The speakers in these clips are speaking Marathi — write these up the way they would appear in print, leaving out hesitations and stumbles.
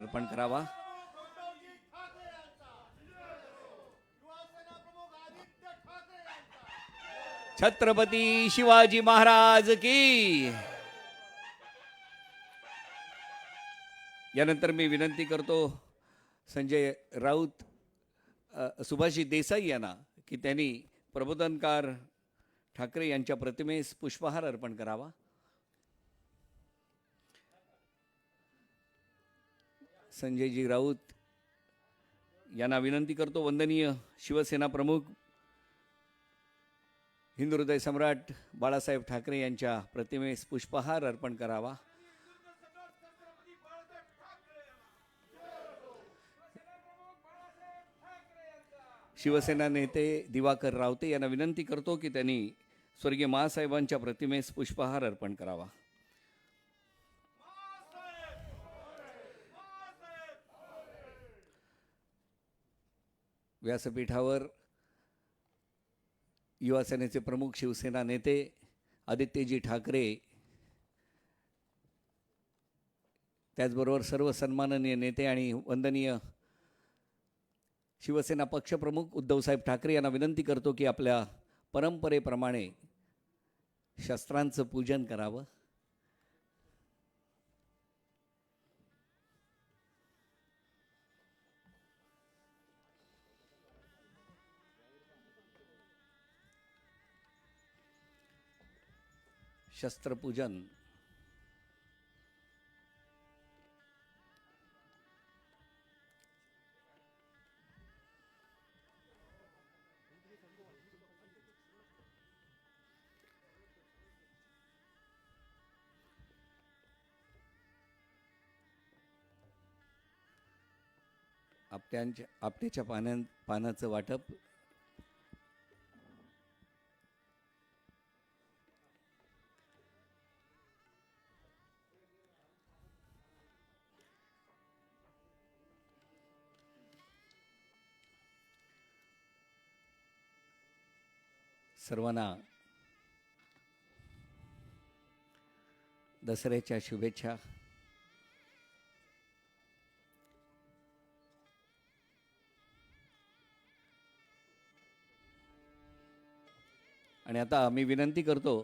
अर्पण करावा. छत्रपती शिवाजी महाराज की. यानंतर मी विनंती करतो संजय राऊत, सुभाषित देसाई यांना की त्यांनी प्रबोधनकार ठाकरे यांच्या प्रतिमेस पुष्पहार अर्पण करावा. संजयजी राऊत यांना विनंती करतो वंदनीय शिवसेना प्रमुख हिंदू हृदय सम्राट बाळासाहेब ठाकरे यांच्या प्रतिमेस पुष्पहार अर्पण करावा. शिवसेना नेते दिवाकर रावते यांना विनंती करतो की त्यांनी स्वर्गीय महासाहेबांच्या प्रतिमेस पुष्पहार अर्पण करावा. व्यासपीठावर युवा सेनेचे प्रमुख शिवसेना नेते आदित्यजी ठाकरे, त्याचबरोबर सर्व सन्माननीय नेते आणि वंदनीय शिवसेना पक्षप्रमुख उद्धवसाहेब ठाकरे यांना विनंती करतो की आपल्या परंपरेप्रमाणे शस्त्रांचं पूजन करावं. शस्त्रपूजन. आपट्याच्या पानाचं वाटप. सर्वांना दसऱ्याच्या शुभेच्छा. आणि आता मी विनंती करतो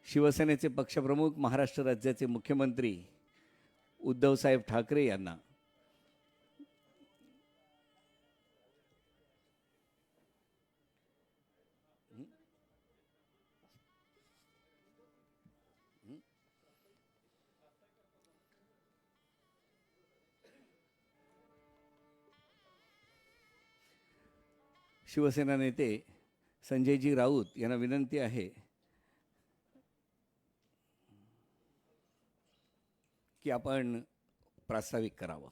शिवसेनेचे पक्षप्रमुख महाराष्ट्र राज्याचे मुख्यमंत्री उद्धवसाहेब ठाकरे यांना शिवसेना नेते संजयजी राऊत यांना विनंती आहे की आपण प्रास्ताविक करावं.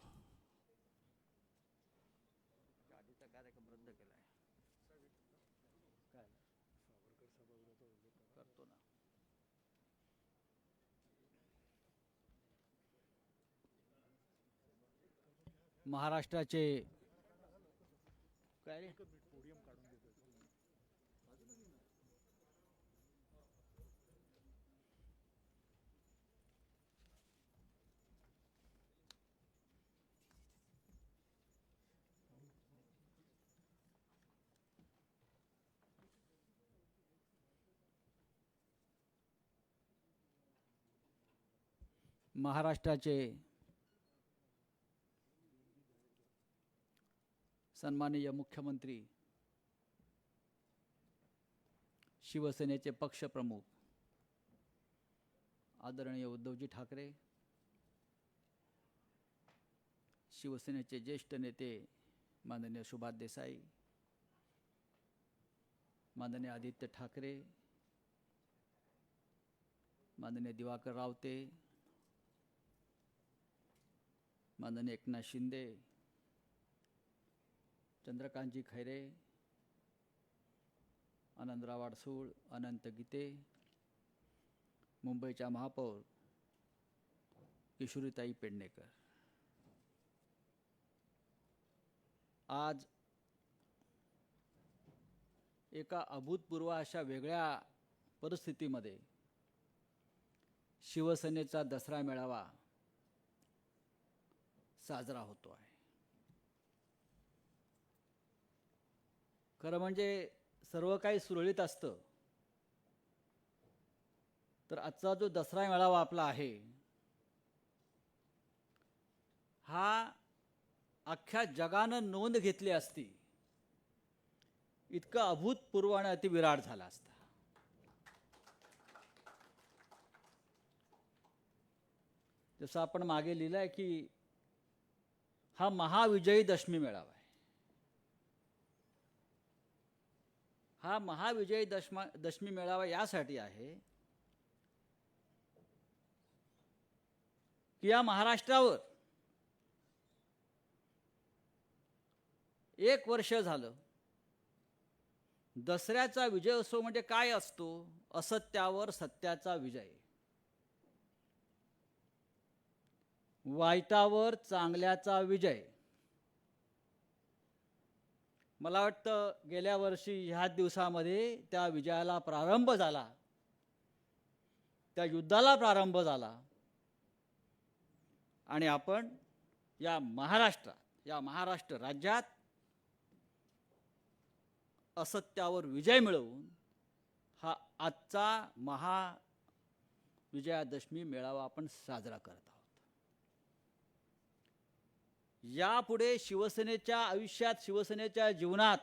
महाराष्ट्राचे काय महाराष्ट्राचे सन्माननीय मुख्यमंत्री शिवसेनेचे पक्षप्रमुख आदरणीय उद्धवजी ठाकरे, शिवसेनेचे ज्येष्ठ नेते माननीय सुभाष देसाई, माननीय आदित्य ठाकरे, माननीय दिवाकर रावते, माननीय एकनाथ शिंदे, चंद्रकांतजी खैरे, आनंदराव अडसूळ, अनंत गीते, मुंबईच्या महापौर किशोरीताई पेडणेकर, आज एका अभूतपूर्व अशा वेगळ्या परिस्थितीमध्ये शिवसेनेचा दसरा मेळावा साजरा होतो आहे. खरं म्हणजे सर्व काही सुरळीत असतं तर आजचा जो दसरा मेळावा आपला आहे हा अख्ख्या जगानं नोंद घेतली असती इतका अभूतपूर्व आणि अतिविराट झाला असता. जसं आपण मागे लिहिलं आहे की हा महाविजयी दशमी मेळावा आहे. हा महाविजयी दशमी मेळावा यासाठी आहे की या महाराष्ट्रावर 1 वर्ष झालं दसऱ्याचा विजयोत्सव म्हणजे काय असतो? असत्यावर सत्याचा विजय, वाईटावर चांगल्याचा विजय. मला वाटतं गेल्या वर्षी ह्या दिवसामध्ये त्या विजयाला प्रारंभ झाला, त्या युद्धाला प्रारंभ झाला आणि आपण या महाराष्ट्र राज्यात असत्यावर विजय मिळवून हा आजचा महाविजयादशमी मेळावा आपण साजरा करत आहोत. यापुढे शिवसेनेच्या आयुष्यात, शिवसेनेच्या जीवनात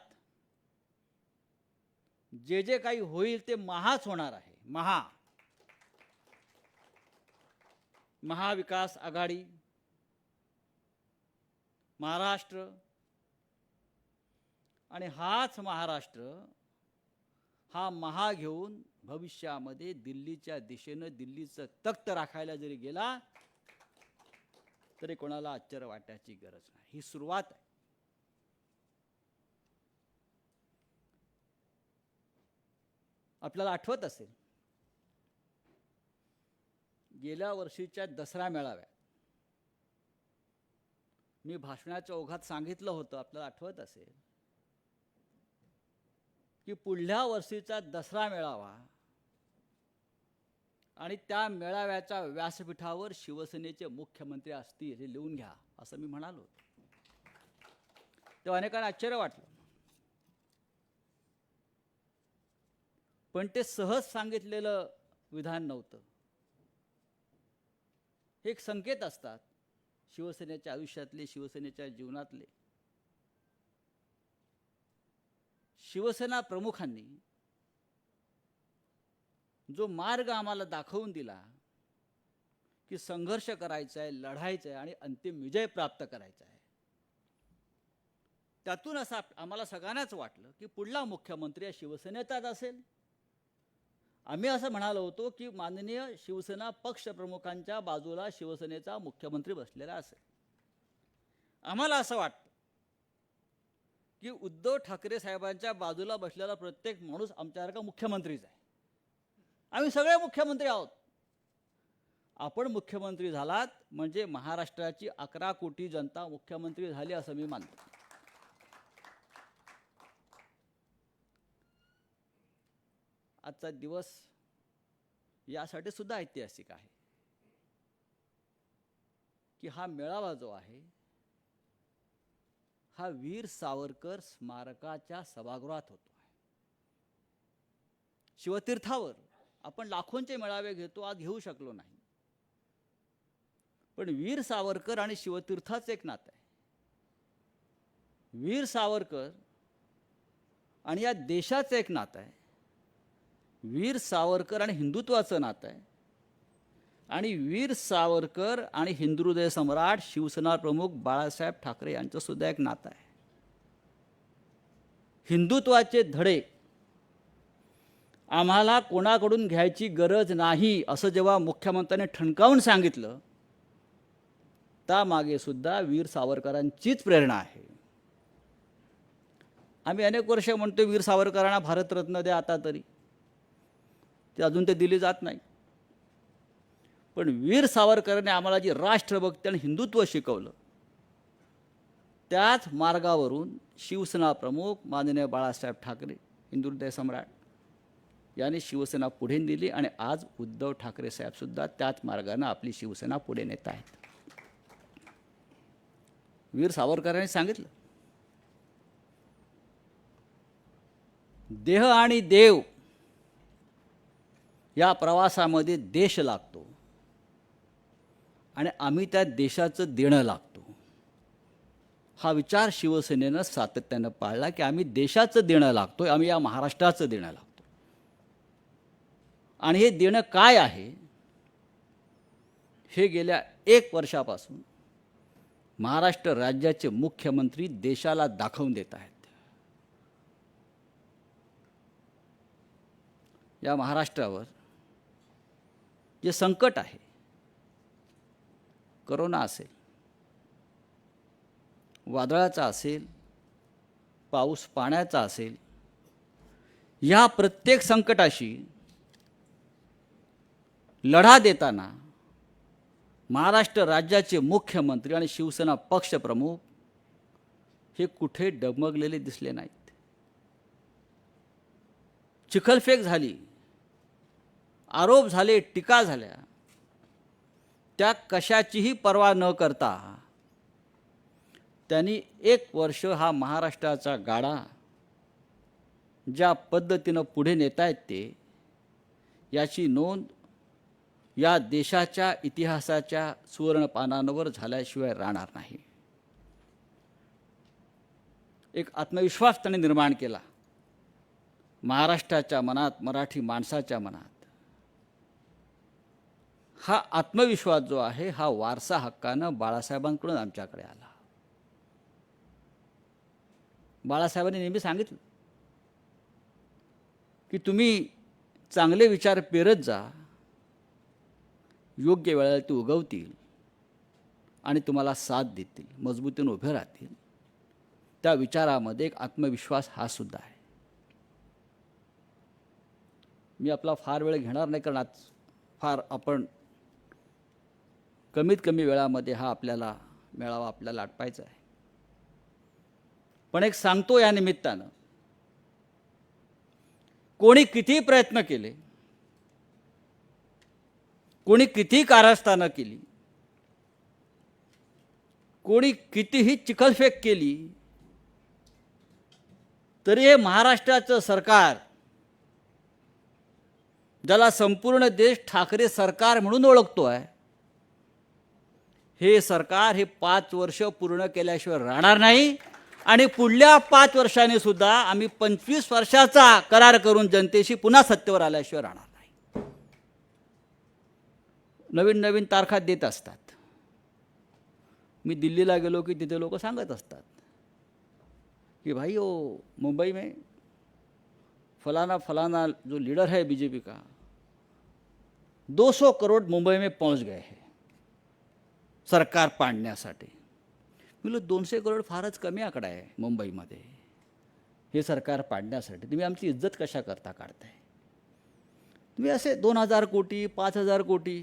जे जे काही होईल ते महाच होणार आहे. महाविकास आघाडी, महाराष्ट्र आणि हाच महाराष्ट्र हा महा घेऊन भविष्यामध्ये दिल्लीच्या दिशेनं दिल्लीचं तख्त राखायला जरी गेला तरी कोणाला आश्चर्य वाटायची गरज नाही. ही सुरुवात आहे. आपल्याला आठवत असेल गेल्या वर्षीच्या दसरा मेळाव्यात मी भाषणाच्या ओघात सांगितलं होतं, आपल्याला आठवत असेल की पुढल्या वर्षीचा दसरा मेळावा आणि त्या मेळाव्याच्या व्यासपीठावर शिवसेनेचे मुख्यमंत्री असतील हे लिहून घ्या असं मी म्हणालो होतो. तेव्हा अनेकांना आश्चर्य वाटलं, पण ते सहज सांगितलेलं विधान नव्हतं. हे एक संकेत असतात शिवसेनेच्या आयुष्यातले, शिवसेनेच्या जीवनातले. शिवसेना प्रमुखांनी जो मार्ग आम्हाला दाखवून दिला की संघर्ष करायचा आहे, लढायचं आहे आणि अंतिम विजय प्राप्त करायचा आहे, त्यातून असं आम्हाला सगळ्यांनाच वाटलं की पुढला मुख्यमंत्री या शिवसेनेचाच असेल. आम्ही असं म्हणालो होतो की माननीय शिवसेना पक्षप्रमुखांच्या बाजूला शिवसेनेचा मुख्यमंत्री बसलेला असेल. आम्हाला असं वाटतं की उद्धव ठाकरे साहेबांच्या बाजूला बसलेला प्रत्येक माणूस आमच्यासारखा मुख्यमंत्रीच आहे. आम्ही सगळे मुख्यमंत्री आहोत. आपण मुख्यमंत्री झालात म्हणजे महाराष्ट्राची 11 कोटी जनता मुख्यमंत्री झाली असं मी मानतो. आजचा दिवस यासाठी सुद्धा ऐतिहासिक आहे की हा मेळावा जो आहे हा वीर सावरकर स्मारकाच्या सभागृहात होतो आहे. शिवतीर्थावर आपण लाखोंचे मेळावे घेतो, आज घेऊ शकलो नाही, पण वीर सावरकर आणि शिवतीर्थाचं एक नातं आहे. वीर सावरकर आणि या देशाचं एक नातं आहे. वीर सावरकर आणि हिंदुत्वाचं नातं आहे आणि वीर सावरकर आणि हिंदुहृदय सम्राट शिवसेना प्रमुख बाळासाहेब ठाकरे यांचं सुद्धा एक नातं आहे. हिंदुत्वाचे धडे आम्हाला कोणाकडून घ्यायची गरज नाही असं जेव्हा मुख्यमंत्र्यांनी ठणकावून सांगितलं, त्यामागे सुद्धा वीर सावरकरांचीच प्रेरणा आहे. आम्ही अनेक वर्ष म्हणतो वीर सावरकरांना भारतरत्न द्या, आता तरी ते अजून ते दिली जात नाही. पण वीर सावरकरांनी आम्हाला जी राष्ट्रभक्ती आणि हिंदुत्व शिकवलं, त्याच मार्गावरून शिवसेना प्रमुख माननीय बाळासाहेब ठाकरे हिंदुहृदय सम्राट यांनी शिवसेना पुढे नेली आणि आज उद्धव ठाकरे साहेब सुद्धा त्याच मार्गाने आपली शिवसेना पुढे नेत आहेत. वीर सावरकरांनी सांगितलं, देह आणि देव या प्रवासामध्ये देश लागतो आणि आम्ही त्या देशाचं देणं लागतो. हा विचार शिवसेनेनं सातत्यानं पाळला की आम्ही देशाचं देणं लागतोय, आम्ही या महाराष्ट्राचं देणं लागतो. आणि हे देणं काय आहे हे गेल्या 1 वर्षापासून महाराष्ट्र राज्याचे मुख्यमंत्री देशाला दाखवून देत आहेत. या महाराष्ट्रावर जे संकट आहे, करोना असेल, वादळाचा असेल, पाऊस पाण्याचा असेल, या प्रत्येक संकटाशी लढा देताना महाराष्ट्र राज्याचे मुख्यमंत्री आणि शिवसेना पक्षप्रमुख हे कुठे डगमगलेले दिसले नाहीत. चिखलफेक झाली, आरोप झाले, टीका झाल्या, त्या कशाचीही पर्वा न करता त्यांनी 1 वर्ष हा महाराष्ट्राचा गाडा ज्या पद्धतीनं पुढे नेतायत ते, याची नोंद या देशाच्या इतिहासाच्या सुवर्णपानांवर झाल्याशिवाय राहणार नाही. एक आत्मविश्वास त्याने निर्माण केला महाराष्ट्राच्या मनात, मराठी माणसाच्या मनात. हा आत्मविश्वास जो आहे हा वारसा हक्कानं बाळासाहेबांकडून आमच्याकडे आला. बाळासाहेबांनी नेहमी सांगितलं की तुम्ही चांगले विचार पेरत जा, योग्य वेळेला ते उगवतील आणि तुम्हाला साथ देतील, मजबूतीने उभे राहतील. त्या विचारामध्ये एक आत्मविश्वास हा सुद्धा आहे. मी आपला फार वेळ घेणार नाही, कारण आज फार आपण कमीत कमी वेळामध्ये हा आपल्याला मेळावा आपल्याला आटपायचा आहे. पण एक सांगतो या निमित्तानं, कोणी किती प्रयत्न केले, कोणी किती कारस्थानं केली, कोणी कितीही चिखलफेक केली, तरी हे महाराष्ट्राचं सरकार, ज्याला संपूर्ण देश ठाकरे सरकार म्हणून ओळखतो आहे, हे सरकार हे 5 वर्ष पूर्ण केल्याशिवाय राहणार नाही. आणि पुढल्या 5 वर्षांनी सुद्धा आम्ही 25 वर्षाचा करार करून जनतेशी पुन्हा सत्तेवर आल्याशिवाय राहणार नाही. नवीन नवीन तारखा देत असतात. मी दिल्लीला गेलो की तिथे लोक सांगत असतात कि भाई वो मुंबई में फलाना फलाना जो लीडर है बीजेपी का 200 करोड़ मुंबई में पहुंच गए हैं सरकार पाडण्यासाठी. म्हणलं 200 करोड फारच कमी आकडा आहे मुंबईमध्ये हे सरकार पाडण्यासाठी. तुम्ही आमची इज्जत कशा करता काढताय? तुम्ही असे 2000 कोटी 5000 कोटी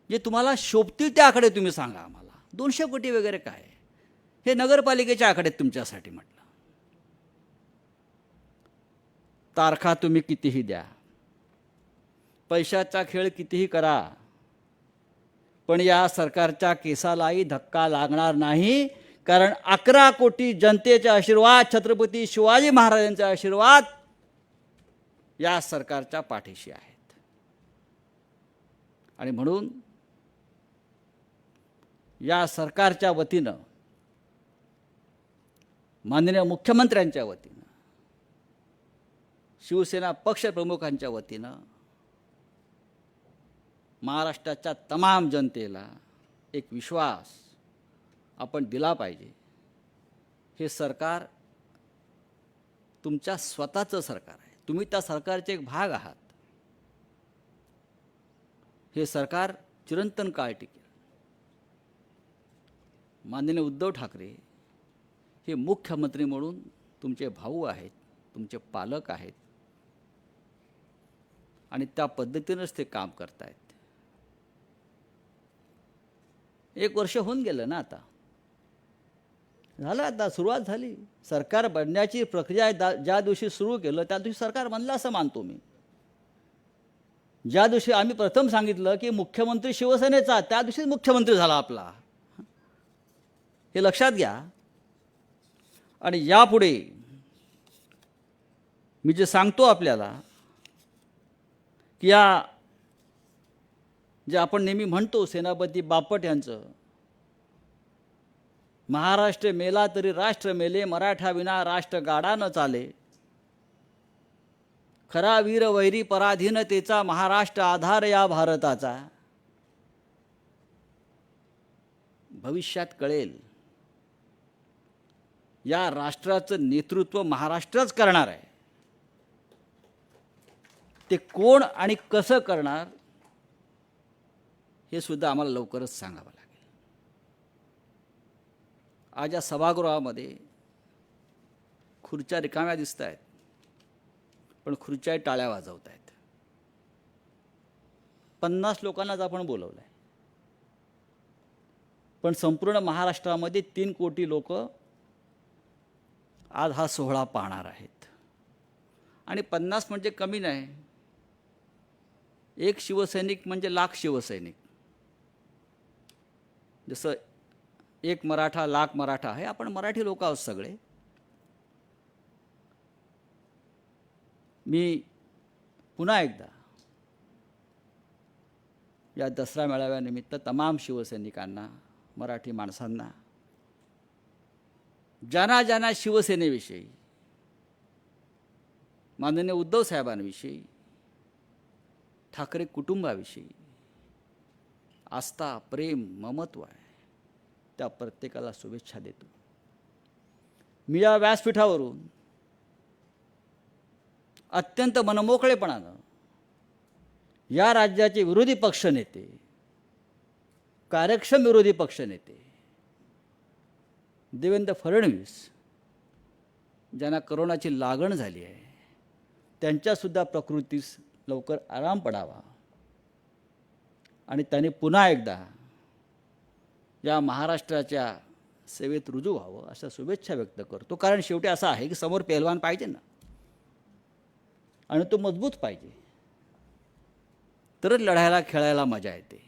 जे तुम्हाला शोभतील त्या आकडे तुम्ही सांगा आम्हाला. 200 कोटी वगैरे काय, हे नगरपालिकेच्या आकडे तुमच्यासाठी म्हटलं. तारखा तुम्ही कितीही द्या, पैशाचा खेळ कितीही करा, पण या सरकारच्या केसालाही धक्का लागणार नाही. कारण 11 कोटी जनतेचे आशीर्वाद, छत्रपती शिवाजी महाराजांचे आशीर्वाद या सरकारच्या पाठीशी आहेत. आणि म्हणून या सरकारच्या वतीनं, माननीय मुख्यमंत्र्यांच्या वतीनं, शिवसेना पक्षप्रमुखांच्या वतीनं महाराष्ट्राच्या तमाम जनतेला एक विश्वास आपण दिला पाहिजे. हे सरकार तुमच्या स्वतःचं सरकार आहे, तुम्ही त्या सरकारचे एक भाग आहात. हे सरकार चिरंतन काळ टिकेल. माननीय उद्धव ठाकरे हे मुख्यमंत्री म्हणून तुमचे भाऊ आहेत, तुमचे पालक आहेत आणि त्या पद्धतीनेच ते काम करतायत. 1 वर्ष होऊन गेलं ना, आता झालं, आता सुरुवात झाली. सरकार बनण्याची प्रक्रिया ज्या दिवशी सुरू केलं त्या दिवशी सरकार बनलं असं मानतो मी. ज्या दिवशी आम्ही प्रथम सांगितलं की मुख्यमंत्री शिवसेनेचा, त्या दिवशी मुख्यमंत्री झाला आपला. हे लक्षात घ्या. आणि यापुढे मी जे सांगतो आपल्याला की या जे आपण नेहमी म्हणतो सेनापती बापट यांचं, महाराष्ट्र मेला तरी राष्ट्र मेले, मराठा विना राष्ट्र गाडा न चाले, खरा वीर वैरी पराधीनतेचा, महाराष्ट्र आधार या भारताचा. भविष्यात कळेल या राष्ट्राचं नेतृत्व महाराष्ट्रच करणार आहे. ते कोण आणि कसं करणार हे सुद्धा आम्हाला लवकरच सांगावं लागेल. आज या सभागृहामध्ये खुर्च्या रिकाम्या दिसत आहेत, पण खुर्च्या टाळ्या वाजवत आहेत. 50 लोकांनाच आपण बोलवलं आहे, पण संपूर्ण महाराष्ट्रामध्ये 3 कोटी लोक आज हा सोहळा पाहणार आहेत. आणि 50 म्हणजे कमी नाही. एक शिवसैनिक म्हणजे लाख शिवसैनिक. जसं एक मराठा लाख मराठा आहे, आपण मराठी लोक आहोत सगळे. मी पुन्हा एकदा या दसरा मेळाव्यानिमित्त तमाम शिवसैनिकांना, मराठी माणसांना, ज्यांना ज्यांना शिवसेनेविषयी, माननीय उद्धव साहेबांविषयी, ठाकरे कुटुंबाविषयी आस्था, प्रेम, ममत्व आहे, त्या प्रत्येकाला शुभेच्छा देतो. मी या व्यासपीठावरून अत्यंत मनमोकळेपणानं या राज्याचे विरोधी पक्षनेते, कार्यक्षम विरोधी पक्षनेते देवेंद्र फडणवीस, ज्यांना करोनाची लागण झाली आहे, त्यांच्यासुद्धा प्रकृतीस लवकर आराम पडावा आणि त्यांनी पुन्हा एकदा या महाराष्ट्राच्या सेवेत रुजू व्हावं अशा शुभेच्छा व्यक्त करतो. कारण शेवटी असं आहे की समोर पेहलवान पाहिजे ना, आणि तो मजबूत पाहिजे, तरच लढायला खेळायला मजा येते.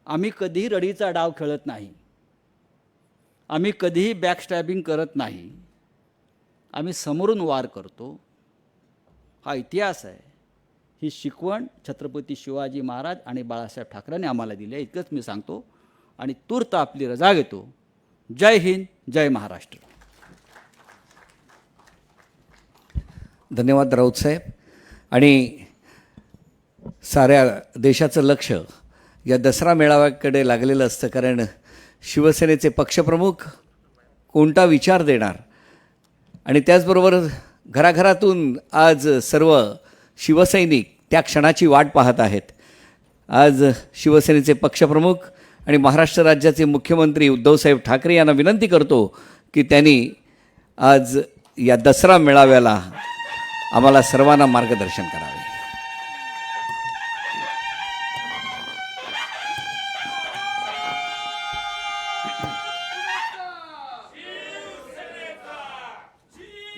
आम्ही कधीही रडीचा डाव खेळत नाही, आम्ही कधीही बॅकस्टॅबिंग करत नाही, आम्ही समोरून वार करतो. हा इतिहास आहे. ही शिकवण छत्रपती शिवाजी महाराज आणि बाळासाहेब ठाकरेंनी आम्हाला दिली आहे. इतकंच मी सांगतो आणि तूर्त आपली रजा घेतो. जय हिंद, जय महाराष्ट्र. धन्यवाद राऊत साहेब. आणि साऱ्या देशाचं लक्ष या दसरा मेळाव्याकडे लागलेलं असतं, कारण शिवसेनेचे पक्षप्रमुख कोणता विचार देणार, आणि त्याचबरोबर घराघरातून आज सर्व शिवसैनिक त्या क्षणाची वाट पाहत आहेत. आज शिवसेनेचे पक्षप्रमुख आणि महाराष्ट्र राज्याचे मुख्यमंत्री उद्धवसाहेब ठाकरे यांना विनंती करतो की त्यांनी आज या दसरा मेळाव्याला आम्हाला सर्वांना मार्गदर्शन करावे.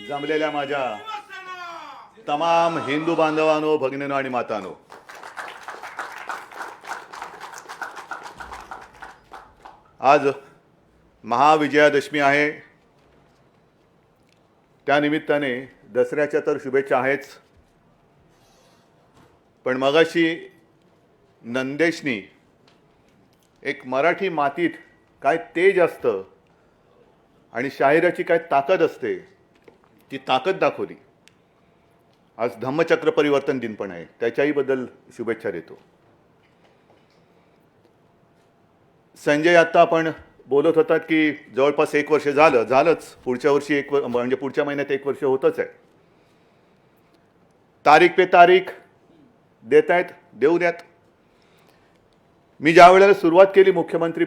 जमलेल्या माझ्या तमाम हिंदू बांधवांनो, भगिनींनो आणि मातांनो, आज महाविजयादशमी आहे. त्यानिमित्ताने दसऱ्याच्या तर शुभेच्छा आहेच, पण मगाशी नंदेशनी एक मराठी मातीत काय तेज असतं आणि शाहिराची काय ताकद असते ती ताकद दाखवली. आज धम्मचक्र परिवर्तन दिन पण आहे, त्याच्याही बद्दल शुभेच्छा देतो. संजय, आत्ता आपण बोलत होतात की जवळपास 1 वर्ष झालंच. पुढच्या वर्षी म्हणजे पुढच्या महिन्यात 1 वर्ष होतच आहे. तारीख पे तारीख देत आहेत, देऊ द्यात. मी ज्या वेळेला सुरुवात केली मुख्यमंत्री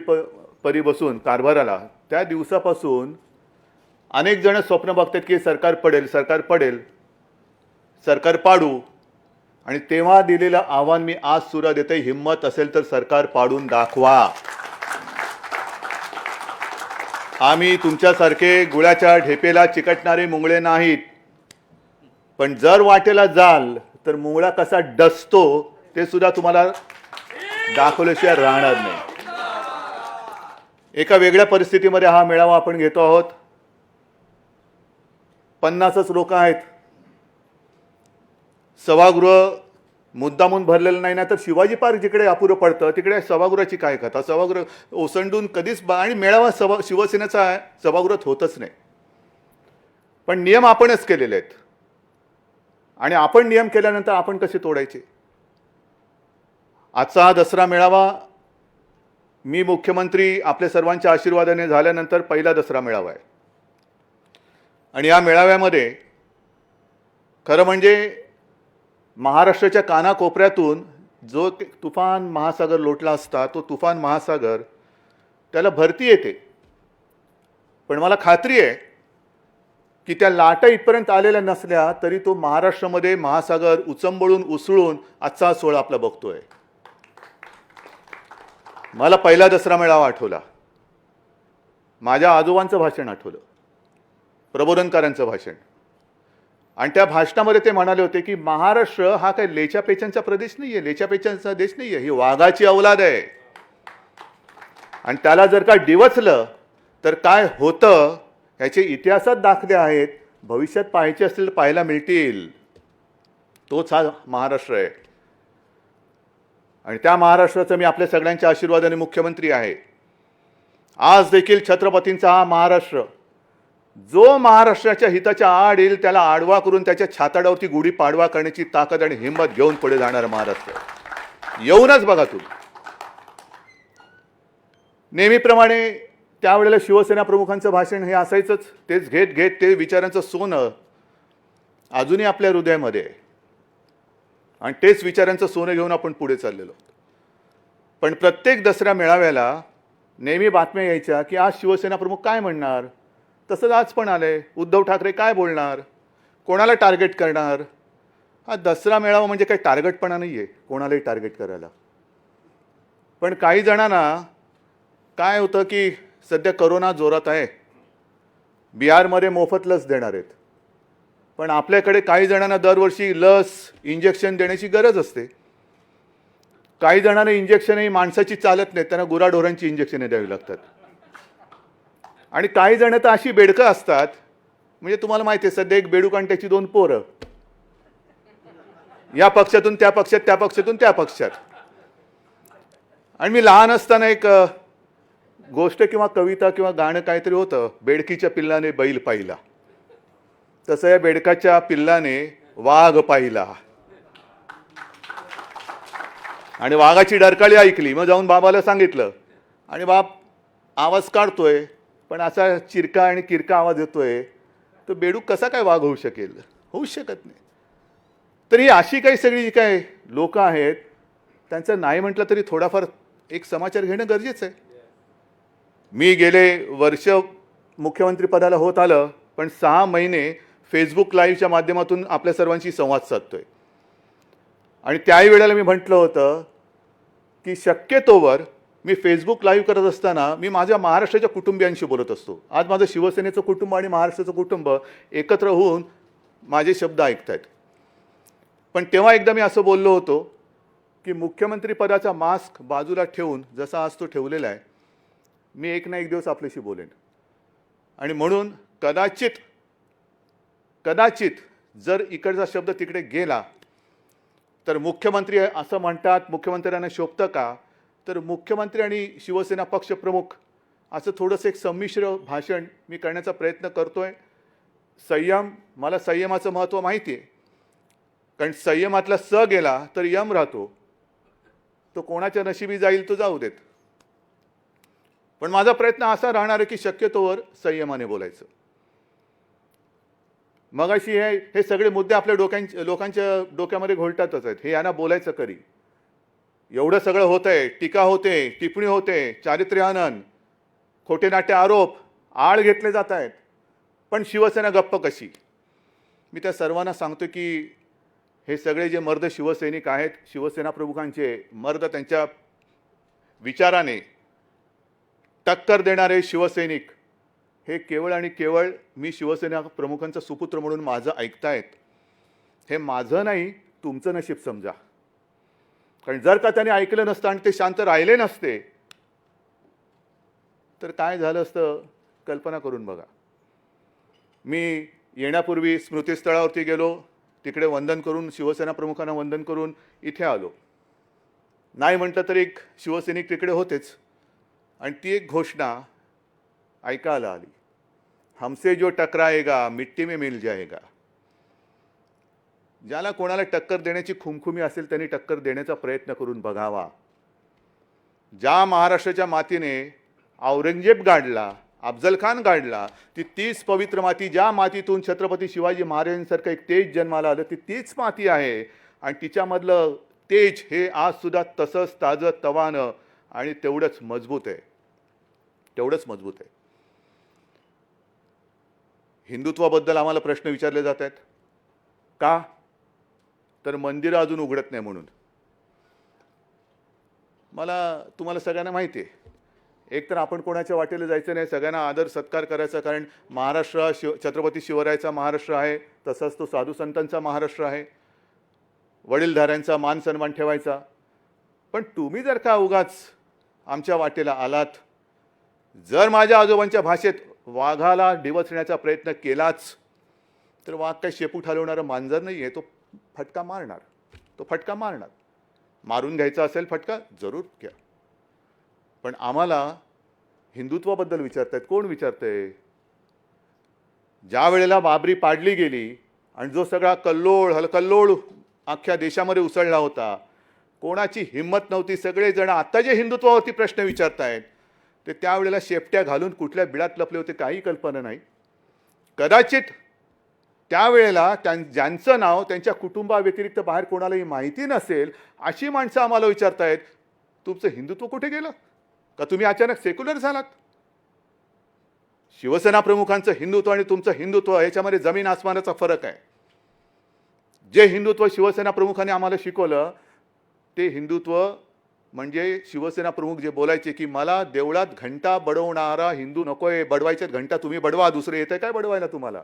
पदी बसून कारभाराला, त्या दिवसापासून अनेक जण स्वप्न बघतात की सरकार पडेल, सरकार पडेल, सरकार पाडू. आणि तेव्हा दिलेलं आव्हान मी आज सुद्धा देते, हिम्मत असेल तर सरकार पाडून दाखवा. आम्ही तुमच्यासारखे गुळाच्या ढेपेला चिकटणारे मुंगळे नाहीत, पण जर वाटेला जाल तर मुंगळा कसा डसतो ते सुद्धा तुम्हाला दाखवल्याशिवाय राहणार नाही. एका वेगळ्या परिस्थितीमध्ये हा मेळावा आपण घेतो आहोत. 50च लोक आहेत. सभागृह मुद्दामून भरलेलं नाही ना, तर शिवाजी पार्क जिकडे अपुरं पडतं तिकडे सभागृहाची काय कथा. सभागृह ओसंडून कधीच आणि मेळावा शिवसेनेचा सभागृहात होतच नाही. पण नियम आपणच केलेले आहेत आणि आपण नियम केल्यानंतर आपण कसे तोडायचे. आजचा हा दसरा मेळावा मी मुख्यमंत्री आपल्या सर्वांच्या आशीर्वादाने झाल्यानंतर पहिला दसरा मेळावा आहे. आणि या मेळाव्यामध्ये खरं म्हणजे महाराष्ट्राच्या कानाकोपऱ्यातून जो तुफान महासागर लोटला असता तो तुफान महासागर त्याला भरती येते. पण मला खात्री आहे की त्या लाटा इथपर्यंत आलेल्या नसल्या तरी तो महाराष्ट्रामध्ये महासागर उचंबळून उसळून आजचा हा सोहळा आपला बघतोय. मला पहिला दसरा मेळावा आठवला. माझ्या आजोबांचं भाषण आठवलं, प्रबोधनकारांचं भाषण. आणि त्या भाषणामध्ये ते म्हणाले होते की महाराष्ट्र हा काही लेच्यापेचांचा प्रदेश नाही आहे, लेच्यापेचांचा देश नाही आहे, ही वाघाची अवलाद आहे. आणि त्याला जर का डिवचलं तर काय होतं याचे इतिहासात दाखले आहेत. भविष्यात पाहायचे असतील तर पाहायला मिळतील. तोच हा महाराष्ट्र आहे. आणि त्या महाराष्ट्राचा मी आपल्या सगळ्यांच्या आशीर्वादाने मुख्यमंत्री आहे. आज देखील छत्रपतींचा हा महाराष्ट्र जो महाराष्ट्राच्या हिताच्या आड येईल त्याला आडवा करून त्याच्या छाताडावरती गुढी पाडवा करण्याची ताकद आणि हिंमत घेऊन पुढे जाणारा महाराष्ट्र. येऊनच बघा तुम्ही. नेहमीप्रमाणे त्यावेळेला शिवसेना प्रमुखांचं भाषण हे असायचंच. तेच घेत घेत ते विचारांचं सोनं अजूनही आपल्या हृदयामध्ये आहे आणि तेच विचारांचं सोनं घेऊन आपण पुढे चाललेलो. पण प्रत्येक दसऱ्या मेळाव्याला नेहमी बातम्या यायच्या की आज शिवसेना प्रमुख काय म्हणणार. तसंच आज पण आलंय. उद्धव ठाकरे काय बोलणार, कोणाला टार्गेट करणार. हा दसरा मेळावा म्हणजे काही टार्गेटपणा नाही आहे कोणालाही टार्गेट करायला. पण काही जणांना काय होतं की सध्या करोना जोरात आहे, बिहारमध्ये मोफत लस देणार आहेत. पण आपल्याकडे काही जणांना दरवर्षी लस इंजेक्शन देण्याची गरज असते. काही जणांना इंजेक्शनही माणसाची चालत नाहीत, त्यांना गुराढोरांची इंजेक्शने द्यावी लागतात. आणि काही जण तर अशी बेडकं असतात, म्हणजे तुम्हाला माहिती आहे सध्या एक बेडूक आणि त्याची 2 पोरं, या पक्षातून त्या पक्षात, त्या पक्षातून त्या पक्षात. आणि मी लहान असताना एक गोष्ट किंवा कविता किंवा गाणं काहीतरी होतं, बेडकीच्या पिल्लाने बैल पाहिला. तसं या बेडकाच्या पिल्लाने वाघ पाहिला आणि वाघाची डरकाळी ऐकली. मग जाऊन बाबाला सांगितलं आणि बाप आवाज काढतोय पण असा चिरका आणि किरका आवाज येतोय, तो बेडूक कसा काय वाघ होऊ शकेल. होऊच शकत नाही. तर ही अशी काही सगळी जी काय लोक आहेत त्यांचं नाही म्हटलं तरी थोडाफार एक समाचार घेणं गरजेचं आहे. मी गेले वर्ष मुख्यमंत्रीपदाला होत आलं पण 6 महिने फेसबुक लाईव्हच्या माध्यमातून आपल्या सर्वांशी संवाद साधतोय. आणि त्याही वेळेला मी म्हटलं होतं की शक्यतोवर मी फेसबुक लाईव्ह करत असताना मी माझ्या महाराष्ट्राच्या कुटुंबियांशी बोलत असतो. आज माझं शिवसेनेचं कुटुंब आणि महाराष्ट्राचं कुटुंब एकत्र होऊन माझे शब्द ऐकतायत. पण तेव्हा एकदा मी असं बोललो होतो की मुख्यमंत्रीपदाचा मास्क बाजूला ठेवून जसा आज तो ठेवलेला आहे, मी एक ना एक दिवस आपल्याशी बोलेन. आणि म्हणून कदाचित जर इकडचा शब्द तिकडे गेला तर मुख्यमंत्री असं म्हणतात, मुख्यमंत्र्यांना शोभतं का, तर मुख्यमंत्री आणि शिवसेना पक्षप्रमुख असं थोडंसं एक संमिश्र भाषण मी करण्याचा प्रयत्न करतोय. संयम, मला संयमाचं महत्त्व माहिती आहे, कारण संयमातला स गेला तर यम राहतो. तो कोणाच्या नशिबी जाईल तो जाऊ देत. पण माझा प्रयत्न असा राहणार आहे की शक्यतोवर संयमाने बोलायचं. मगाशी हे सगळे मुद्दे आपल्या लोकांच्या डोक्यामध्ये घोळतातच आहेत. हे यांना बोलायचं करी. एवढं सगळं होतंय, टीका होते, टिप्पणी होते, चारित्र्यहनन, खोटे नाटे आरोप, आळ घेतले जात आहेत. पण शिवसेना गप्प कशी. मी त्या सर्वांना सांगतो की हे सगळे जे मर्द शिवसैनिक आहेत, शिवसेना प्रमुखांचे मर्द, त्यांच्या विचाराने टक्कर देणारे शिवसैनिक हे केवळ आणि केवळ मी शिवसेना प्रमुखांचा सुपुत्र म्हणून माझं ऐकतायत. हे माझं नाही, तुमचं नशीब समजा. कारण जर का त्याने ऐकलं नसतं आणि ते शांत राहिले नसते तर काय झालं असतं कल्पना करून बघा. मी येण्यापूर्वी स्मृतिस्थळावरती गेलो, तिकडे वंदन करून, शिवसेना प्रमुखांना वंदन करून इथे आलो. नाही म्हटलं तर एक शिवसैनिक तिकडे होतेच, आणि ती एक घोषणा ऐकायला आली, हमसे जो टकराएगा मिट्टी में मिल जाएगा. ज्याला कोणाला टक्कर देण्याची खुमखुमी असेल त्यांनी टक्कर देण्याचा प्रयत्न करून बघावा. ज्या महाराष्ट्राच्या मातीने औरंगजेब गाडला, अफजल खान गाडला, ती तीच पवित्र माती, ज्या मातीतून छत्रपती शिवाजी महाराजांसारखं एक तेज जन्माला आलं, ती तीच माती आहे. आणि तिच्यामधलं तेज हे आज सुद्धा तसंच ताजं तवानं आणि तेवढंच मजबूत आहे, तेवढंच मजबूत आहे. हिंदुत्वाबद्दल आम्हाला प्रश्न विचारले जात आहेत का? तर मंदिरं अजून उघडत नाही म्हणून. तुम्हाला सगळ्यांना माहिती आहे, एक तर आपण कोणाच्या वाटेला जायचं नाही, सगळ्यांना आदर सत्कार करायचा, कारण महाराष्ट्र हा छत्रपती शिवरायाचा महाराष्ट्र आहे, तसाच तो साधू संतांचा महाराष्ट्र आहे. वडीलधाऱ्यांचा मान सन्मान ठेवायचा. पण तुम्ही जर का उगाच आमच्या वाटेला आलात, जर माझ्या आजोबांच्या भाषेत वाघाला डिवचण्याचा प्रयत्न केलाच, तर वाघ काही शेपूट हलवणारं मांजर नाही आहे, तो फटका मारणार, तो फटका मारणार. मारून घ्यायचा असेल फटका जरूर घ्या. पण आम्हाला हिंदुत्वाबद्दल विचारतायत. कोण विचारतंय? ज्या वेळेला बाबरी पाडली गेली आणि जो सगळा कल्लोळ अख्ख्या देशामध्ये उसळला होता, कोणाची हिंमत नव्हती. सगळेजण आता जे हिंदुत्वावरती प्रश्न विचारतायत ते त्यावेळेला शेपट्या घालून कुठल्या बिळात लपले होते काही कल्पना नाही. कदाचित त्यावेळेला ज्यांचं नाव त्यांच्या कुटुंबाव्यतिरिक्त बाहेर कोणालाही माहिती नसेल, अशी माणसं आम्हाला विचारतायत, तुमचं हिंदुत्व कुठे गेलं? का तुम्ही अचानक सेक्युलर झालात? शिवसेना प्रमुखांचं हिंदुत्व आणि तुमचं हिंदुत्व याच्यामध्ये जमीन आसमानाचा फरक आहे. जे हिंदुत्व शिवसेना प्रमुखांनी आम्हाला शिकवलं ते हिंदुत्व म्हणजे शिवसेना प्रमुख जे बोलायचे की मला देवळात घंटा बडवणारा हिंदू नकोय. बडवायच्यात घंटा तुम्ही बडवा, दुसरं येतंय काय बडवायला तुम्हाला?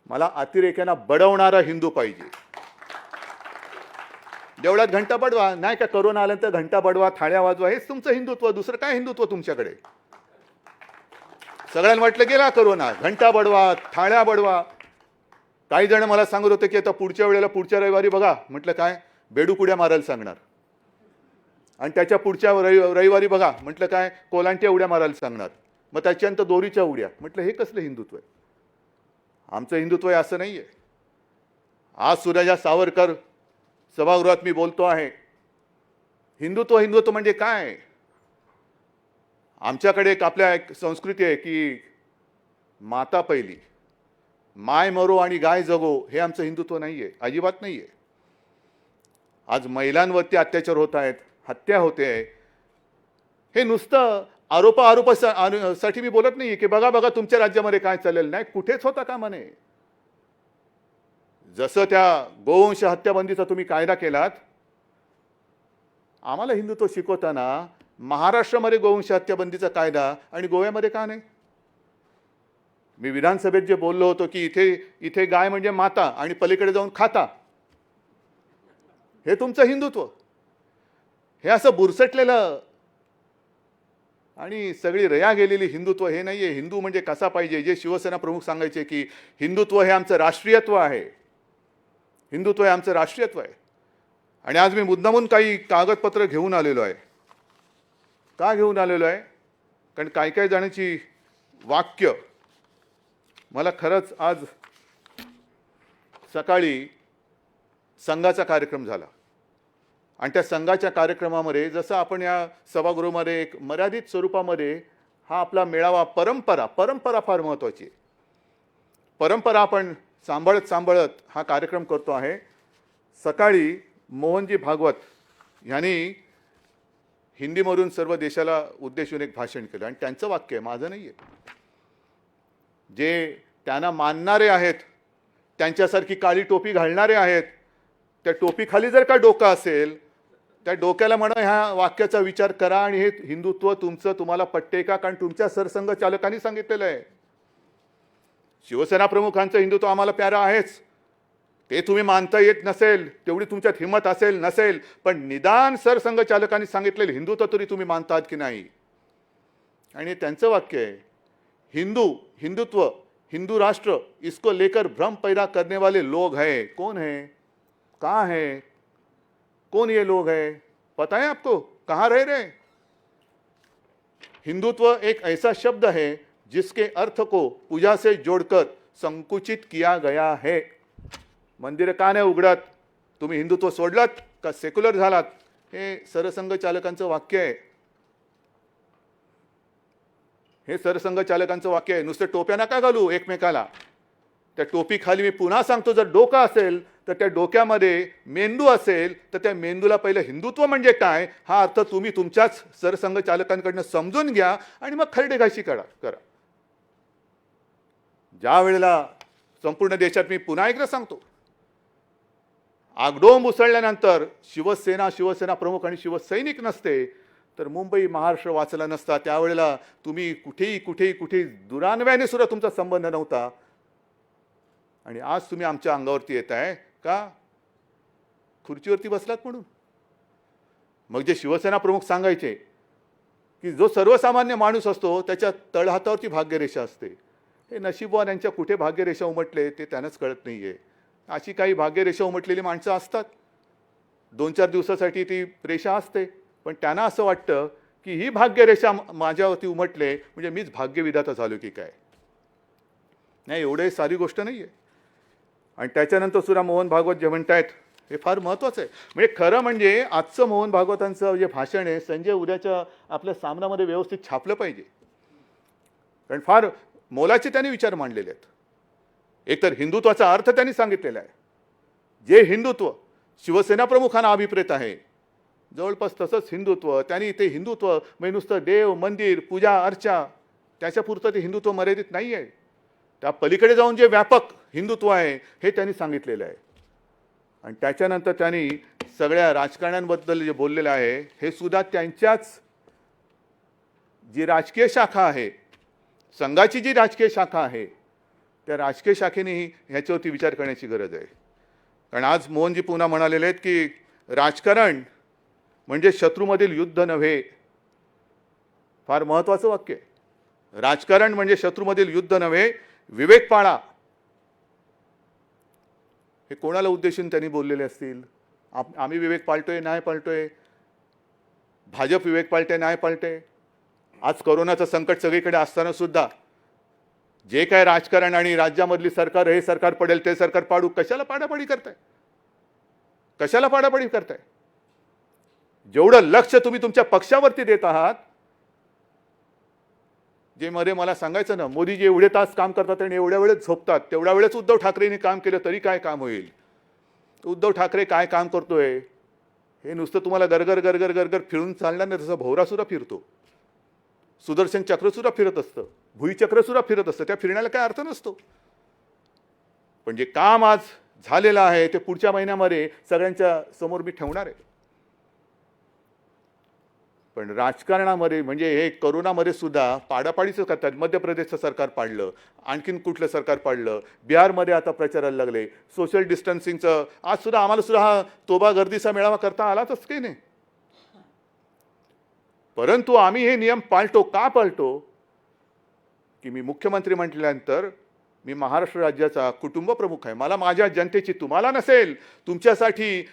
मला अतिरेक्यांना बडवणारा हिंदू पाहिजे. देवळात घंटा बडवा, नाही का करोना आल्यानंतर घंटा बडवा, थाळ्या वाजवा, हेच तुमचं हिंदुत्व. दुसरं काय हिंदुत्व तुमच्याकडे? सगळ्यांना वाटलं गेला करोना, घंटा बडवा, थाळ्या बडवा. काही जण मला सांगत होते की आता पुढच्या वेळेला पुढच्या रविवारी बघा. म्हटलं काय? बेडूकुड्या मारायला सांगणार. आणि त्याच्या पुढच्या रविवारी बघा. म्हटलं काय? कोलांट्या उड्या मारायला सांगणार. मग त्याच्यानंतर दोरीच्या उड्या. म्हटलं हे कसलं हिंदुत्व आहे? आमचं हिंदुत्व आहे असं नाही आहे. आज सुराजा सावरकर सभागृहात मी बोलतो आहे. हिंदुत्व म्हणजे काय? आमच्याकडे एक आपल्या एक संस्कृती आहे की माता पहिली, माय मरो आणि गाय जगो. हे आमचं हिंदुत्व नाही आहे, अजिबात नाही आहे. आज महिलांवरती अत्याचार होत आहेत, हत्या होते. हे नुसतं आरोपासाठी मी बोलत नाही की बघा तुमच्या राज्यामध्ये काय चालेल. नाही, कुठेच होता का म्हणे. जसं त्या गोवंश हत्याबंदीचा तुम्ही कायदा केलात, आम्हाला हिंदुत्व शिकवताना महाराष्ट्रामध्ये गोवंश हत्याबंदीचा कायदा आणि गोव्यामध्ये का नाही? मी विधानसभेत जे बोललो होतो की इथे गाय म्हणजे माता आणि पलीकडे जाऊन खाता, हे तुमचं हिंदुत्व. हे असं बुरसटलेलं आणि सगळी रया गेलेली हिंदुत्व हे नाहीये. हिंदू म्हणजे कसा पाहिजे? जे शिवसेना प्रमुख सांगायचे की हिंदुत्व हे आमचं राष्ट्रीयत्व आहे, हिंदुत्व हे आमचं राष्ट्रीयत्व आहे. आणि आज मी मुद्दामून काही कागदपत्र घेऊन आलेलो आहे. का घेऊन आलेलो आहे? कारण काही जणांची वाक्य मला खरंच. आज सकाळी संघाचा कार्यक्रम झाला आणि त्या संघाच्या कार्यक्रमामध्ये जसं आपण या सभागृहामध्ये एक मर्यादित स्वरूपामध्ये हा आपला मेळावा, परंपरा फार महत्त्वाची आहे. परंपरा आपण सांभाळत हा कार्यक्रम करतो आहे. सकाळी मोहनजी भागवत यांनी हिंदीमधून सर्व देशाला उद्देशून एक भाषण केलं आणि त्यांचं वाक्य आहे, माझं नाही आहे. जे त्यांना मानणारे आहेत, त्यांच्यासारखी काळी टोपी घालणारे आहेत, त्या टोपीखाली जर का डोकं असेल, त्या डोक्याला म्हणा ह्या वाक्याचा विचार करा आणि हे हिंदुत्व तुम्हाला पटते का? कारण तुमच्या सरसंघचालकांनी सांगितलेलं आहे. शिवसेना प्रमुखांचं हिंदुत्व आम्हाला प्यारं आहेच. ते तुम्ही मानता येत नसेल, तेवढी तुमच्यात हिंमत असेल नसेल, पण निदान सरसंघचालकांनी सांगितलेलं हिंदुत्व तरी तुम्ही मानतात की नाही? आणि त्यांचं वाक्य आहे, हिंदुत्व हिंदू राष्ट्र इसको लेकर भ्रम पैदा करने वाले लोग हैं. कौन है, कहाँ है, कौन ये लोग हैं, पता है आपको, कहाँ रह रहे हैं? हिंदुत्व एक ऐसा शब्द है जिसके अर्थ को पूजा से जोड़कर संकुचित किया गया है. मंदिर का नाही उघडत, तुम्ही हिंदुत्व सोडलात का सेक्युलर झालात, हे सरसंघ चालकांचं वाक्य आहे. हे सरसंघ चालकांचं वाक्य आहे. नुसते टोप्या नका घालू एकमेकाला. त्या टोपी खाली मी पुन्हा सांगतो, जर डोकं असेल तर त्या डोक्यामध्ये मेंदू असेल तर त्या मेंदूला पहिलं हिंदुत्व म्हणजे काय हा अर्थ तुम्ही तुमच्याच सरसंघ चालकांकडनं समजून घ्या आणि मग खरडे घाशी करा. ज्या वेळेला संपूर्ण देशात, मी पुन्हा एकदा सांगतो, आगडोंब उसळल्यानंतर शिवसेना प्रमुख आणि शिवसैनिक नसते तर मुंबई महाराष्ट्र वाचला नसता. त्यावेळेला तुम्ही कुठेही दुरान्वयाने सुद्धा तुमचा संबंध नव्हता आणि आज तुम्ही आमच्या अंगावरती येत आहे का, खुर्चीवरती बसलात म्हणून. मग जे शिवसेना प्रमुख सांगायचे की जो सर्वसामान्य माणूस असतो त्याच्या तळहातावरती भाग्यरेषा असते, हे नशीबवान यांच्या कुठे भाग्यरेषा उमटले ते त्यांनाच कळत नाहीये. अशी काही भाग्यरेषा उमटलेली माणसं असतात, 2-4 दिवसासाठी ती रेषा असते, पण त्यांना असं वाटतं की ही भाग्यरेषा माझ्यावरती उमटले म्हणजे मीच भाग्यविधाता झालो की काय. नाही, एवढे सारी गोष्ट नाही आहे. आणि त्याच्यानंतर सुद्धा मोहन भागवत जे म्हणतायत हे फार महत्त्वाचं आहे. म्हणजे खरं म्हणजे आजचं मोहन भागवतांचं जे भाषण आहे संजय उद्याच्या आपल्या सामनामध्ये व्यवस्थित छापलं पाहिजे, कारण फार मोलाचे त्यांनी विचार मांडलेले आहेत. एकतर हिंदुत्वाचा अर्थ त्यांनी सांगितलेला आहे, जे हिंदुत्व शिवसेना प्रमुखांना अभिप्रेत आहे जवळपास तसंच हिंदुत्व त्यांनी, ते हिंदुत्व म्हणजे नुसतं देव मंदिर पूजा अर्चा त्याच्यापुरतं ते हिंदुत्व मर्यादित नाही आहे. त्या पलीकडे जाऊन जे व्यापक हिंदुत्व आहे हे त्यांनी सांगितलेलं आहे. आणि त्याच्यानंतर त्यांनी सगळ्या राजकारण्यांबद्दल जे बोललेलं आहे हे सुद्धा त्यांच्याच जी राजकीय शाखा आहे, संघाची जी राजकीय शाखा आहे त्या राजकीय शाखेनेही ह्याच्यावरती विचार करण्याची गरज आहे. कारण आज मोहनजी पुन्हा म्हणालेले आहेत की राजकारण म्हणजे शत्रूमधील युद्ध नव्हे. फार महत्त्वाचं वाक्य आहे. राजकारण म्हणजे शत्रूमधील युद्ध नव्हे, विवेक पाळा. हे कोणाला उद्देशून त्यांनी बोललेले असतील? आम्ही विवेक पाळतोय नाही पाळतोय, भाजप विवेक पाळते नाही पाळते. आज कोरोनाचं संकट सगळीकडे असताना सुद्धा जे काय राजकारण आणि राज्यामधली सरकार हे सरकार पडेल ते सरकार पाडू, कशाला पाडापाडी करताय? कशाला पाडापाडी करताय? जेवढं लक्ष तुम्ही तुमच्या पक्षावरती देत आहात, जे मध्ये मला सांगायचं ना, मोदीजी एवढे तास काम करतात आणि एवढ्या वेळेस झोपतात, तेवढ्या वेळेस उद्धव ठाकरेंनी काम केलं तरी काय काम होईल? उद्धव ठाकरे काय काम करतोय हे नुसतं तुम्हाला गरगर गरगर गरगर फिरून चालणार नाही. तसं भोवरा सुद्धा फिरतो, सुदर्शन चक्र सुद्धा फिरत असतं, भुईचक्र सुद्धा फिरत असतं. त्या फिरण्याला काय अर्थ नसतो. पण जे काम आज झालेलं आहे ते पुढच्या महिन्यामध्ये सगळ्यांच्या समोर मी ठेवणार आहे. पण राजकारणामध्ये म्हणजे हे कोरोनामध्ये सुद्धा पाडापाडीचं करतात. मध्य प्रदेशचं सरकार पाडलं, आणखीन कुठलं सरकार पाडलं, बिहारमध्ये आता प्रचाराला लागले सोशल डिस्टन्सिंगचं. आज सुद्धा आम्हाला सुद्धा हा तोबा गर्दीचा मेळावा करता आलाच काही नाही. परंतु आम्ही हे नियम पाळतो. का पाळतो? की मी मुख्यमंत्री म्हटल्यानंतर मी महाराष्ट्र राज्याचा कुटुंब प्रमुख आहे. मला माझ्या जनतेची, तुम्हाला नसेल, तुमच्यासाठी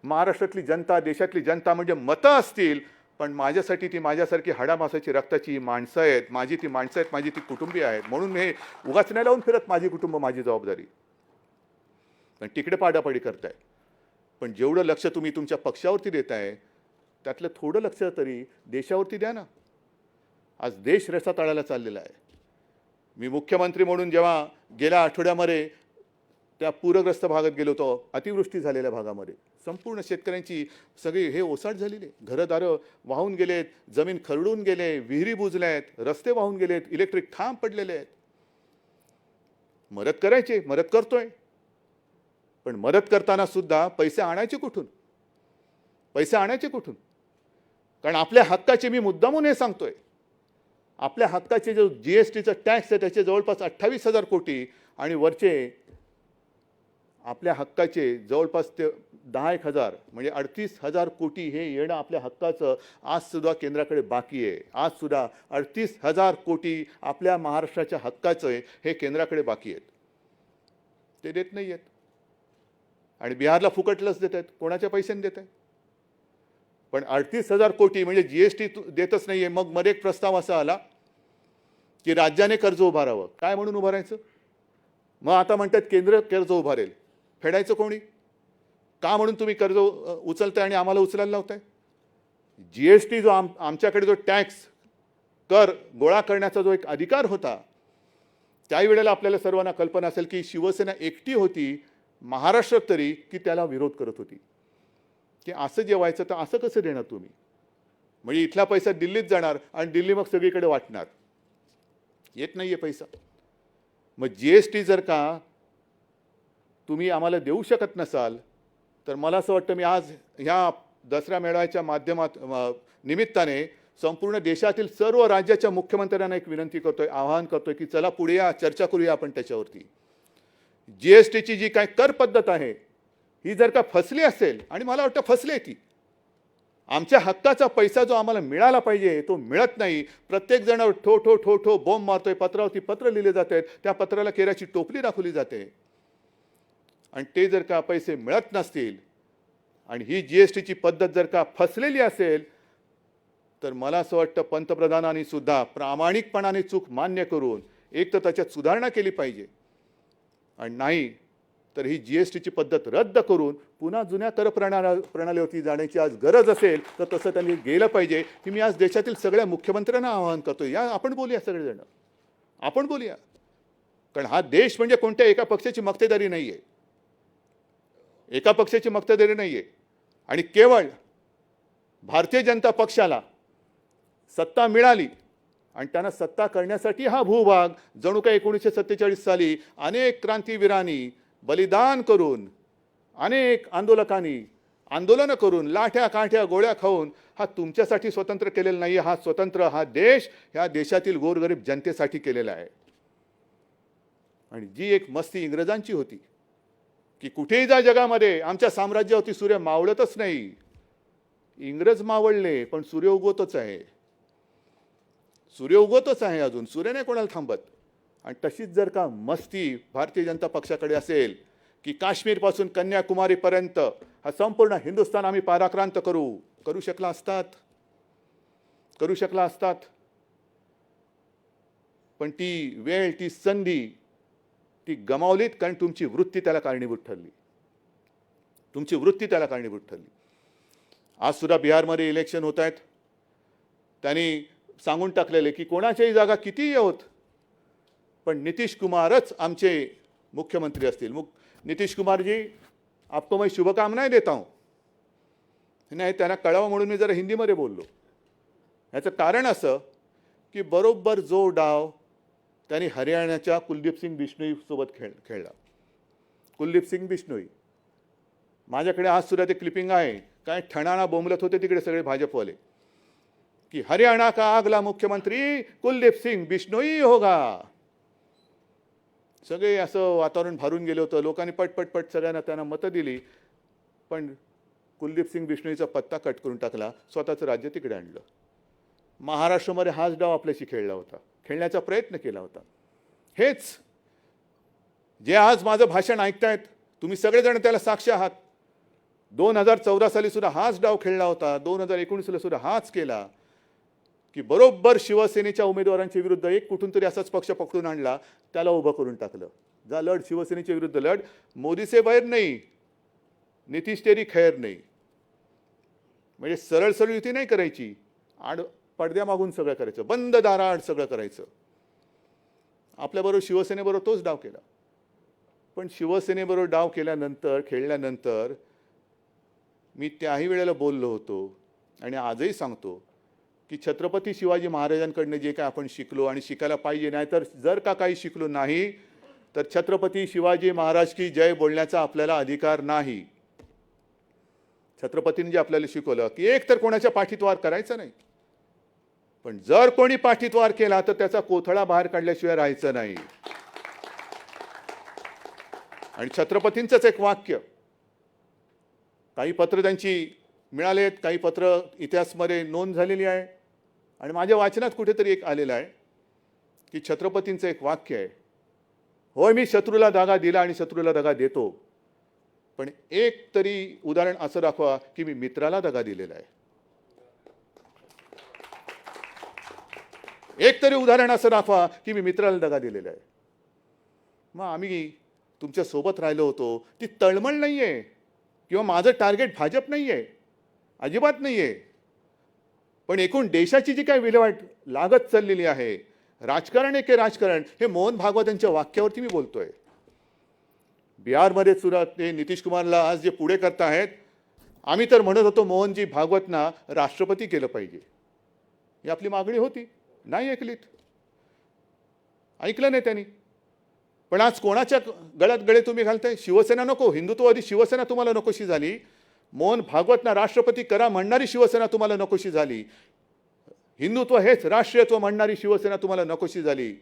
महाराष्ट्रातली जनता, देशातली जनता म्हणजे मतं असतील, पण माझ्यासाठी ती माझ्यासारखी हाडामासाची रक्ताची माणसं आहेत. माझी ती माणसं आहेत, माझी ती कुटुंबीय आहेत. म्हणून मी हे उगाच नाही लावून फिरत माझी कुटुंब माझी जबाबदारी. पण तिकडे पाडापाडी करताय. पण जेवढं लक्ष तुम्ही तुमच्या पक्षावरती देताय त्यातलं थोडं लक्ष तरी देशावरती द्या ना. आज देश रसातळाला चाललेला आहे. मी मुख्यमंत्री म्हणून जेव्हा गेल्या आठवड्यामध्ये त्या पूरग्रस्त भागात गेलो होतो, अतिवृष्टी झालेल्या भागामध्ये संपूर्ण शेतकऱ्यांची सगळी हे ओसाट झालेली आहे. घरदारं वाहून गेलेत, जमीन खरडून गेले, विहिरी बुजल्यात, रस्ते वाहून गेलेत, इलेक्ट्रिक खांब पडलेले आहेत. मदत करायची, मदत करतोय, पण मदत करताना सुद्धा पैसे आणायचे कुठून? पैसे आणायचे कुठून? कारण आपल्या हक्काचे, मी मुद्दामून हे सांगतोय, आपल्या हक्काचे जो GSTचा टॅक्स आहे त्याचे जवळपास 28,000 कोटी आणि वरचे आपल्या हक्काचे जवळपास ते 10,000 म्हणजे 38,000 कोटी हे येणं आपल्या हक्काचं आजसुद्धा केंद्राकडे बाकी आहे. आजसुद्धा 38,000 कोटी आपल्या महाराष्ट्राच्या हक्काचं आहे हे केंद्राकडे बाकी आहेत. ते देत नाही आहेत. आणि बिहारला फुकट लस देत आहेत. कोणाच्या पैशाने देत आहेत? पण 38,000 कोटी म्हणजे GST देतच नाही आहे. मग मध्ये एक प्रस्ताव असा आला की राज्याने कर्ज उभारावं. काय म्हणून उभारायचं? मग आता म्हणतात केंद्र कर्ज उभारेल. फेडायचं कोणी? का म्हणून तुम्ही कर्ज उचलताय आणि आम्हाला उचलायला लावताय? GST जो आमच्याकडे जो टॅक्स कर गोळा करण्याचा जो एक अधिकार होता, त्याही वेळेला आपल्याला सर्वांना कल्पना असेल की शिवसेना एकटी होती महाराष्ट्रात तरी की त्याला विरोध करत होती की असं जे व्हायचं तर असं कसं देणार तुम्ही? म्हणजे इथला पैसा दिल्लीत जाणार आणि दिल्ली मग सगळीकडे वाटणार. येत नाही आहे पैसा. मग GST जर का तुम्ही आम्हाला देऊ शकत नसाल तर मला असं वाटतं मी आज ह्या दसरा मेळाव्याच्या निमित्ताने संपूर्ण देशातील सर्व राज्याच्या मुख्यमंत्र्यांना एक विनंती करतोय, आवाहन करतोय की चला पुढे या, चर्चा करूया आपण त्याच्यावरती. GSTची जी काय कर पद्धत आहे ही जर का फसली असेल, आणि मला वाटतं फसली आहे ती, आमच्या हक्काचा पैसा जो आम्हाला मिळाला पाहिजे तो मिळत नाही. प्रत्येक जण ठो ठो ठो ठो बॉम्ब मारतोय. पत्रावरती पत्र लिहिले जात आहेत. त्या पत्राला केराची टोपली दाखवली जाते. आणि ते जर का पैसे मिळत नसतील आणि ही GSTची पद्धत जर का फसलेली असेल तर मला असं वाटतं पंतप्रधानांनी सुद्धा प्रामाणिकपणाने चूक मान्य करून एक तर त्याच्यात सुधारणा केली पाहिजे आणि नाही तर ही GSTची पद्धत रद्द करून पुन्हा जुन्या कर प्रणालीवरती जाण्याची आज गरज असेल तर तसं त्यांनी गेलं पाहिजे. की मी आज देशातील सगळ्या मुख्यमंत्र्यांना आवाहन करतो, या आपण बोलूया, सगळेजण आपण बोलूया. कारण हा देश म्हणजे कोणत्या एका पक्षाची मक्तेदारी नाही आहे. एका पक्षाची मक्तेदारी नाही आहे. आणि केवळ भारतीय जनता पक्षाला सत्ता मिळाली आणि त्यांना सत्ता करण्यासाठी हा भूभाग जणू काही 1947 साली अनेक क्रांतीवीरांनी बलिदान करून, अनेक आंदोलनं करून, लाठ्या काठ्या गोळ्या खाऊन हा तुमच्यासाठी स्वतंत्र केलेला नाही. हा स्वतंत्र हा देश ह्या देशातील गोरगरीब जनतेसाठी केलेला आहे. आणि जी एक मस्ती इंग्रजांची होती की कुठेही जा जगामध्ये आमच्या साम्राज्यावरती सूर्य मावळतच नाही. इंग्रज मावळले पण सूर्य उगवतच आहे. सूर्य उगवतच आहे. अजून सूर्य नाही कोणाला थांबत. आणि तशीच जर का मस्ती भारतीय जनता पक्षाकडे असेल की काश्मीरपासून कन्याकुमारीपर्यंत हा संपूर्ण हिंदुस्थान आम्ही पाराक्रांत करू शकला असतात. पण ती वेळ, ती संधी ती गमावलीत कारण तुमची वृत्ती त्याला कारणीभूत ठरली. आज सुद्धा बिहारमध्ये इलेक्शन होत आहेत. त्यांनी सांगून टाकलेले की कोणाच्याही जागा कितीही होत पण नितीश कुमारच आमचे मुख्यमंत्री असतील. नितीश कुमार जी, आपको मैं शुभकामनाएं देता हूं. नाही, त्यांना कळावं म्हणून मी जरा हिंदीमध्ये बोललो. याचं कारण असं की बरोबर जो डाव त्यांनी हरियाणाच्या कुलदीप सिंग बिश्नोई सोबत खेळला. कुलदीप सिंग बिश्नोई, माझ्याकडे आज सुद्धा ते क्लिपिंग आहे. काय ठणाणा बोंबलत होते तिकडे सगळे भाजपवाले की हरियाणा का अगला मुख्यमंत्री कुलदीप सिंग बिश्नोई होगा. सगळे असं वातावरण भरून गेलं होतं. लोकांनी पटपट सगळ्यांना त्यांना मतं दिली. पण कुलदीप सिंग बिश्नोईचा पत्ता कट करून टाकला. स्वतःचं राज्य तिकडे आणलं. महाराष्ट्रामध्ये हाच डाव आपल्याशी खेळण्याचा प्रयत्न केला होता. हेच जे आज माझं भाषण ऐकतायत तुम्ही सगळेजण त्याला साक्ष आहात. 2014 साली सुद्धा हाच डाव खेळला होता. 2019 सुद्धा हाच केला की बरोबर शिवसेनेच्या उमेदवारांच्या विरुद्ध एक कुठून तरी असाच पक्ष पकडून आणला, त्याला उभं करून टाकलं. जा लढ, शिवसेनेच्या विरुद्ध लढ. मोदी से बैर नाही, नितीश तेरी खैर नाही. म्हणजे सरळ सरळ युती नाही करायची, पडद्यामागून सगळं करायचं, बंद दाराआड सगळं करायचं. आपल्याबरोबर शिवसेनेबरोबर तोच डाव केला. पण शिवसेनेबरोबर डाव खेळल्यानंतर मी त्याही वेळेला बोललो होतो आणि आजही सांगतो की छत्रपती शिवाजी महाराजांकडनं जे काय आपण शिकलो आणि शिकायला पाहिजे, नाहीतर जर का काही शिकलो नाही तर छत्रपती शिवाजी महाराज की जय बोलण्याचा आपल्याला अधिकार नाही. छत्रपतींनी जे आपल्याला शिकवलं की एक तर कोणाच्या पाठीत वार करायचा नाही, पण जर कोणी पाठीत वार केला तर त्याचा कोथळा बाहेर काढल्याशिवाय राहायचं नाही. आणि छत्रपतींचंच एक वाक्य, काही पत्र त्यांची मिळालेत, काही पत्र इतिहासमध्ये नोंद झालेली आहे आणि माझ्या वाचनात कुठेतरी एक आलेलं आहे की छत्रपतींचं एक वाक्य आहे, होय मी शत्रूला दगा दिला आणि शत्रूला दगा देतो, पण एक तरी उदाहरण असं दाखवा की मी मित्राला दगा दिलेला आहे. एक तरी उदाहरण असं दाखवा की मी मित्राला दगा दिलेला आहे. मग आम्ही तुमच्या सोबत राहिलो होतो, ती तळमळ नाही आहे किंवा माझं टार्गेट भाजप नाही आहे, अजिबात नाही आहे, पण एकूण देशाची जी काही विल्हेवाट लागत चाललेली आहे, राजकारण आहे की राजकारण, हे मोहन भागवत यांच्या वाक्यावरती मी बोलतोय. बिहारमध्ये सुद्धा ते नितीश कुमारला आज जे पुढे करत आहेत, आम्ही तर म्हणत होतो मोहनजी भागवतना राष्ट्रपती केलं पाहिजे, ही आपली मागणी होती, नाही ऐकलं नाही त्यांनी. पण आज कोणाच्या गळ्यात गळे तुम्ही घालताय? शिवसेना नको, हिंदुत्ववादी शिवसेना तुम्हाला नकोशी झाली, मोहन भागवतना राष्ट्रपती करा म्हणणारी शिवसेना तुम्हाला नकोशी झाली, हिंदुत्व हेच राष्ट्रीयत्व म्हणणारी शिवसेना तुम्हाला नकोशी झाली,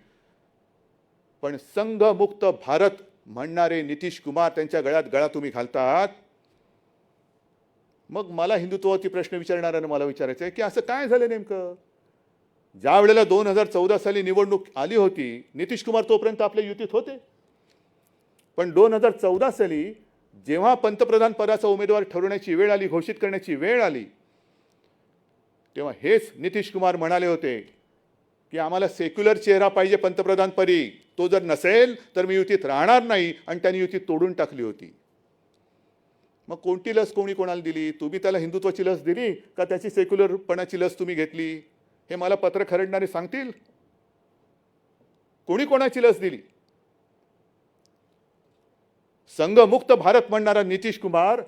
पण संघमुक्त भारत म्हणणारे नितीश कुमार त्यांच्या गळ्यात गळा तुम्ही घालतात. मग मला हिंदुत्वावरती प्रश्न विचारणाऱ्यांना मला विचारायचं आहे की असं काय झालं नेमकं? ज्या वेळेला 2014 साली निवडणूक आली होती, नितीश कुमार तोपर्यंत आपल्या युतीत होते, पण 2014 साली जेव्हा पंतप्रधान पदाचा उमेदवार ठरवण्याची वेळ आली, घोषित करण्याची वेळ आली, तेव्हा हेच नितीश कुमार म्हणाले होते की आम्हाला सेक्युलर चेहरा पाहिजे पंतप्रधानपदी, तो जर नसेल तर मी युतीत राहणार नाही, आणि त्यांनी युतीत तोडून टाकली होती. मग कोणती लस कोणी कोणाला दिली? तुम्ही त्याला हिंदुत्वाची लस दिली का त्याची सेक्युलरपणाची लस तुम्ही घेतली? हे मला पत्र खरडणारे सांगतील. कोणी कोणाची लस दिली? संघमुक्त भारत म्हणणारा नितीश कुमार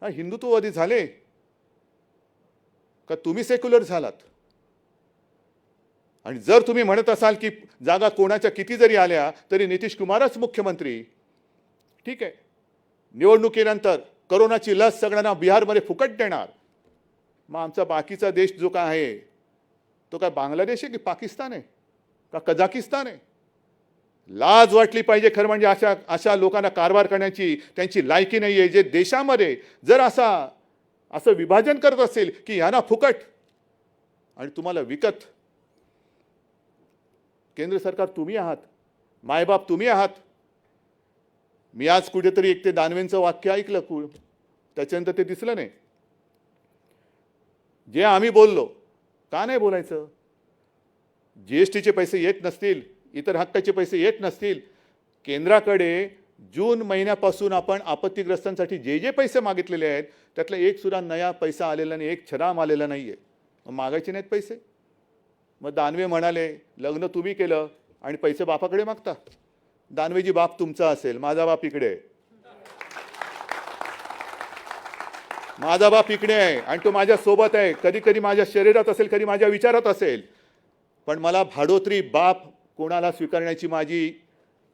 हा हिंदुत्ववादी झाले का तुम्ही सेक्युलर झालात? आणि जर तुम्ही म्हणत असाल की जागा कोणाच्या किती जरी आल्या तरी नितीश कुमारच मुख्यमंत्री, ठीक आहे, निवडणुकीनंतर कोरोनाची लस सगळ्यांना बिहारमध्ये फुकट देणार, मग आमचा बाकीचा देश जो काय आहे तो काय बांगलादेश आहे की पाकिस्तान आहे का कझाकिस्तान आहे? लाज वाटली पाहिजे खरं म्हणजे अशा लोकांना कारभार करण्याची त्यांची लायकी नाही आहे, जे देशामध्ये जर असं विभाजन करत असेल की यांना फुकट आणि तुम्हाला विकत. केंद्र सरकार तुम्ही आहात, मायबाप तुम्ही आहात. मी आज कुठेतरी एक ते दानवेंचं वाक्य ऐकलं, त्याच्यानंतर ते दिसलं नाही. जे आम्ही बोललो, का नाही बोलायचं? जीएसटीचे पैसे येत नसतील, इतर हक्काचे पैसे येत नसतील, केंद्राकडे जून महिन्यापासून आपण आपत्तीग्रस्तांसाठी जे पैसे मागितलेले आहेत त्यातला एक सुद्धा नया पैसा आलेला नाही, एक छराम आलेला नाहीये. मग मागायचे नाहीत पैसे? मग दानवे म्हणाले लग्न तुम्ही केलं आणि पैसे बापाकडे मागता. दानवेजी बाप तुमचा असेल, माझा बाप इकडे आहे, माझा बाप इकडे आहे आणि तो माझ्या सोबत आहे, कधी कधी माझ्या शरीरात असेल, कधी माझ्या विचारात असेल, पण मला भाडोत्री बाप कोणाला स्वीकारण्याची माझी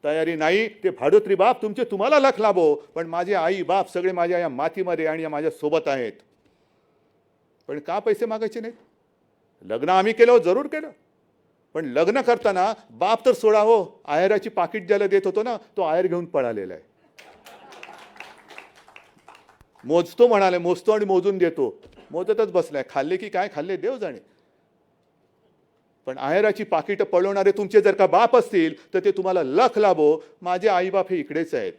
तयारी नाही. ते भाडोत्री बाप तुमचे तुम्हाला लख लाभो, पण माझे आई बाप सगळे माझ्या या मातीमध्ये आणि माझ्या सोबत आहेत. पण का पैसे मागायचे नाहीत? लग्न आम्ही केलं, जरूर केलं, पण लग्न करताना बाप तर सोडा हो, आहेराची पाकिट ज्याला देत होतो ना, तो आहेर घेऊन पळालेला आहे. मोजतो म्हणाले, मोजतो आणि मोजून देतो, मोजतच बसलाय. खाल्ले की काय खाल्ले देव जाणे. पण आहेराची पाकिटं पळवणारे तुमचे जर का बाप असतील तर ते तुम्हाला लख लाभो. माझे आईबाप हे इकडेच आहेत.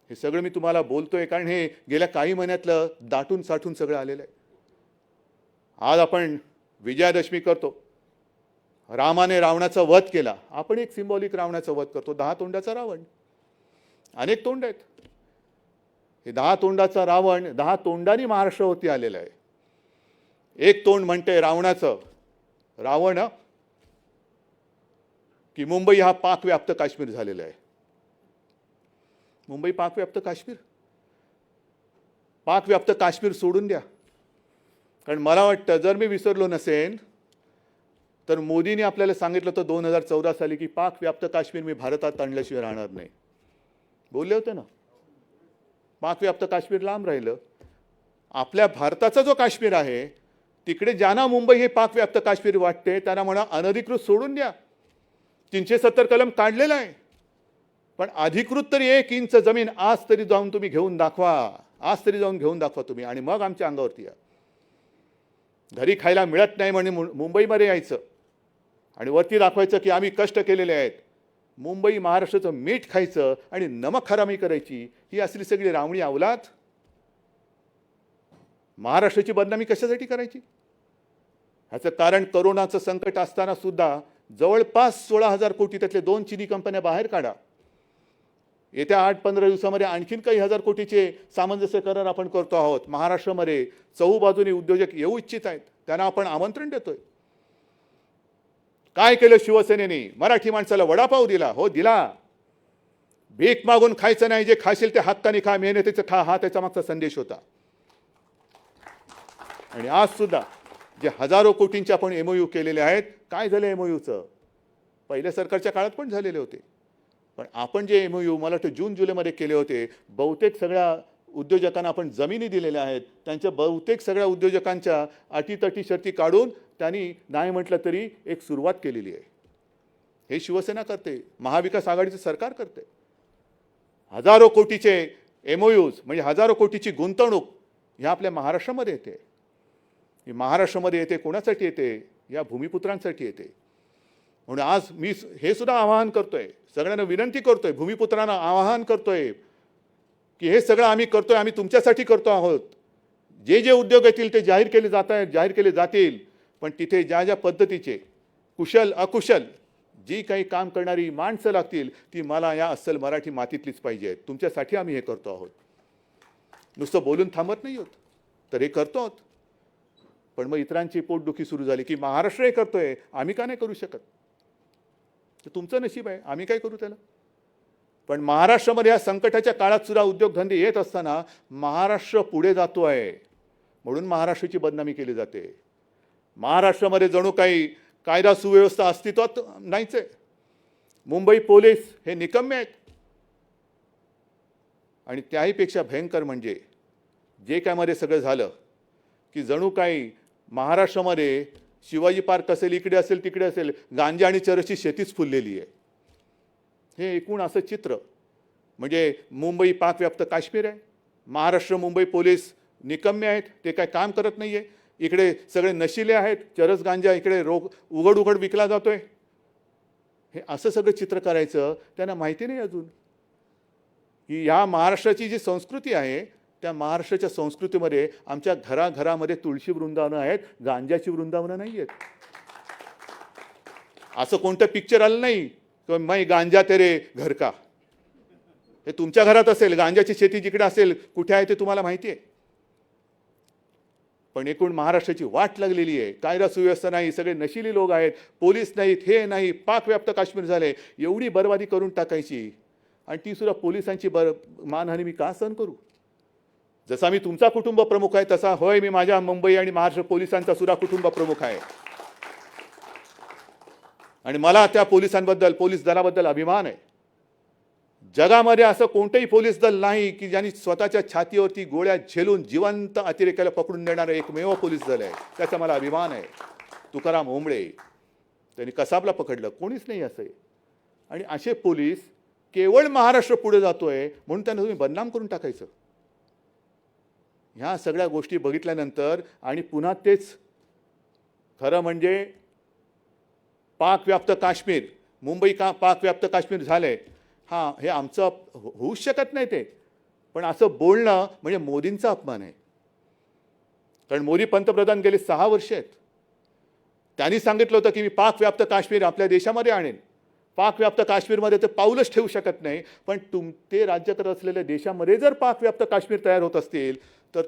हे सगळं मी तुम्हाला बोलतोय कारण हे गेल्या काही महिन्यातलं दाटून साठून सगळं आलेलं आहे. आज आपण विजयादशमी करतो, रामाने रावणाचा वध केला, आपण एक सिंबॉलिक रावणाचा वध करतो. 10 तोंडाचा रावण, अनेक तोंड आहेत. हे 10 तोंडाचा रावण 10 तोंडांनी महाराष्ट्रावरती आलेला आहे. एक तोंड म्हणते रावणाचं, रावण की मुंबई हा पाकव्याप्त काश्मीर झालेला आहे. मुंबई पाकव्याप्त काश्मीर, पाकव्याप्त काश्मीर सोडून द्या. कारण मला वाटतं जर मी विसरलो नसेन तर मोदींनी आपल्याला सांगितलं होतं 2014 साली की पाकव्याप्त काश्मीर मी भारतात आणल्याशिवाय राहणार नाही. बोलले होते ना. पाकव्याप्त काश्मीर लांब राहिलं. आपल्या भारताचा जो काश्मीर आहे तिकडे ज्यांना मुंबई हे पाकव्याप्त काश्मीर वाटते त्यांना म्हणा अनधिकृत सोडून द्या. 370 कलम काढलेला आहे. पण अधिकृत तरी 1 इंच जमीन आज तरी जाऊन तुम्ही घेऊन दाखवा, आज तरी जाऊन घेऊन दाखवा तुम्ही, आणि मग आमच्या अंगावरती या. घरी खायला मिळत नाही म्हणून मुंबईमध्ये यायचं आणि वरती दाखवायचं की आम्ही कष्ट केलेले आहेत. मुंबई महाराष्ट्राचं मीठ खायचं आणि नमक हरामी करायची, ही असली सगळी रावणी अवलाद. महाराष्ट्राची बदनामी कशासाठी करायची? ह्याचं कारण करोनाचं संकट असताना सुद्धा जवळपास 16,000 कोटी, त्यातले 2 चिनी कंपन्या बाहेर काढा. येत्या 8-15 दिवसामध्ये आणखीन काही हजार कोटीचे सामंजस्य करार आपण करतो आहोत. महाराष्ट्रामध्ये चहूबाजूने उद्योजक येऊ इच्छित आहेत, त्यांना आपण आमंत्रण देतोय. काय केलं शिवसेनेने? मराठी माणसाला वडापाव दिला, हो दिला. भीक मागून खायचं नाही, जे खाशील ते हक्काने खा, मेहनतीचं खा, हा त्याचा मागचा संदेश होता. आणि आज सुद्धा जे हजारो कोटींचे आपण MOU केलेले आहेत, काय झालं MOUचं? पहिल्या सरकारच्या काळात पण झालेले होते, पण आपण जे MOU मला वाटतं जून-जुलैमध्ये केले होते, बहुतेक सगळ्या उद्योजकांना आपण जमिनी दिलेल्या आहेत. त्यांच्या बहुतेक सगळ्या उद्योजकांच्या अटीतटी शर्ती काढून त्यांनी नाही म्हटलं तरी एक सुरुवात केलेली आहे. हे शिवसेना करते, महाविकास आघाडीचं सरकार करते. हजारो कोटीचे MOUs म्हणजे हजारो कोटीची गुंतवणूक ह्या आपल्या महाराष्ट्रामध्ये येते. ही महाराष्ट्रामध्ये येते, कोणासाठी येते? या भूमिपुत्रांसाठी येते. म्हणून आज मी हे सुद्धा आवाहन करतोय, सगळ्यांना विनंती करतोय, भूमिपुत्रांना आवाहन करतोय की हे सगळं आम्ही करतोय, आम्ही तुमच्यासाठी करतो आहोत. जे जे उद्योग येतील ते जाहीर केले जात आहेत, जाहीर केले जातील, पण तिथे ज्या ज्या पद्धतीचे कुशल अकुशल जी काही काम करणारी माणसं लागतील, ती मला या अस्सल मराठी मातीतलीच पाहिजे आहेत. तुमच्यासाठी आम्ही हे करतो आहोत. नुसतं बोलून थांबत नाही आहोत, तर हे करतो आहोत. पण मग इतरांची पोटदुखी सुरू झाली की महाराष्ट्र हे करतोय, आम्ही का नाही करू शकत? ते तुमचं नशीब आहे, आम्ही काय करू त्याला? पण महाराष्ट्रामध्ये या संकटाच्या काळात सुद्धा उद्योगधंदे येत असताना महाराष्ट्र पुढे जातो आहे, म्हणून महाराष्ट्राची बदनामी केली जाते. महाराष्ट्रामध्ये जणू काही कायदा सुव्यवस्था अस्तित्वात नाहीच आहे. मुंबई पोलीस हे निकम्मे आहेत. आणि त्याहीपेक्षा भयंकर म्हणजे जे काय मध्ये सगळं झालं की जणू काही महाराष्ट्रामध्ये शिवाजी पार्क असेल, इकडे असेल, तिकडे असेल, गांजा आणि चरसची शेतीच फुललेली आहे. हे एकूण असं चित्र म्हणजे मुंबई पाकव्याप्त काश्मीर आहे. महाराष्ट्र मुंबई पोलीस निकम्मे आहेत, ते काय काम करत नाही आहे. इकडे सगळे नशिले आहेत, चरस गांजा इकडे उघड उघड विकला जातोय. हे असं सगळं चित्र करायचं त्यांना माहिती नाही अजून की ह्या महाराष्ट्राची जी संस्कृती आहे, त्या महाराष्ट्राच्या संस्कृतीमध्ये आमच्या घराघरामध्ये तुळशी वृंदावनं आहेत, गांजाची वृंदावनं नाही आहेत. असं कोणतं पिक्चर आलं नाही की मै गांजा तेरे घर का. हे तुमच्या घरात असेल, गांजाची शेती जिकडे असेल, कुठे आहे ते तुम्हाला माहिती आहे. पण एकूण महाराष्ट्राची वाट लागलेली आहे. कायदा सुव्यवस्था नाही, सगळे नशिली लोक आहेत, पोलीस नाहीत, हे नाही, पाकव्याप्त काश्मीर झाले. एवढी बरबादी करून टाकायची आणि ती सुद्धा पोलिसांची मानहानी मी का सहन करू? जसा मी तुमचा कुटुंब प्रमुख आहे तसा होय मी माझ्या मुंबई आणि महाराष्ट्र पोलिसांचा सुद्धा कुटुंब प्रमुख आहे. आणि मला त्या पोलिसांबद्दल, पोलीस दलाबद्दल अभिमान आहे. जगामध्ये असं कोणतंही पोलीस दल नाही की ज्यांनी स्वतःच्या छातीवरती गोळ्या झेलून जिवंत अतिरेक्याला पकडून देणारं एकमेव पोलीस दल आहे. त्याचा मला अभिमान आहे. तुकाराम ओंबळे त्यांनी कसाबला पकडलं, कोणीच नाही असं आहे. आणि असे पोलीस केवळ महाराष्ट्र पुढे जातोय म्हणून त्यांना तुम्ही बदनाम करून टाकायचं. ह्या सगळ्या गोष्टी बघितल्यानंतर आणि पुन्हा तेच खरं म्हणजे पाकव्याप्त काश्मीर, मुंबई का पाकव्याप्त काश्मीर झालंय, हां हे आमचं होऊच शकत नाही ते. पण असं बोलणं म्हणजे मोदींचा अपमान आहे. कारण मोदी पंतप्रधान गेले 6 वर्ष आहेत. त्यांनी सांगितलं होतं की मी पाकव्याप्त काश्मीर आपल्या देशामध्ये आणेन. पाकव्याप्त काश्मीरमध्ये ते पाऊलच ठेवू शकत नाही. पण ते राज्य करत असलेल्या देशामध्ये जर पाकव्याप्त काश्मीर तयार होत असतील तर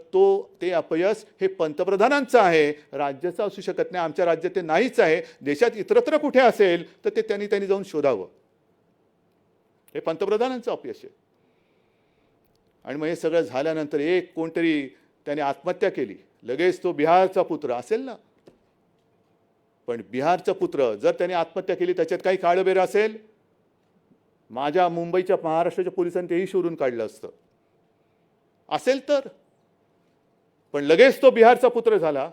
ते अपयश हे पंतप्रधानांचं आहे, राज्याचं असू शकत नाही. आमच्या राज्यात ते नाहीच आहे. देशात इतरत्र कुठे असेल तर ते त्यांनी जाऊन शोधावं. हे पंतप्रधानांचं अपयश आहे. आणि मग हे सगळं झाल्यानंतर एक कोणतरी त्याने आत्महत्या केली, लगेच तो बिहारचा पुत्र असेल ना. पण बिहारचा पुत्र जर त्याने आत्महत्या केली त्याच्यात काही काळबेरं असेल, माझ्या मुंबईच्या महाराष्ट्राच्या पोलिसांनी तेही शोधून काढलं असतं असेल तर. पण लगेच तो बिहारचा पुत्र झाला.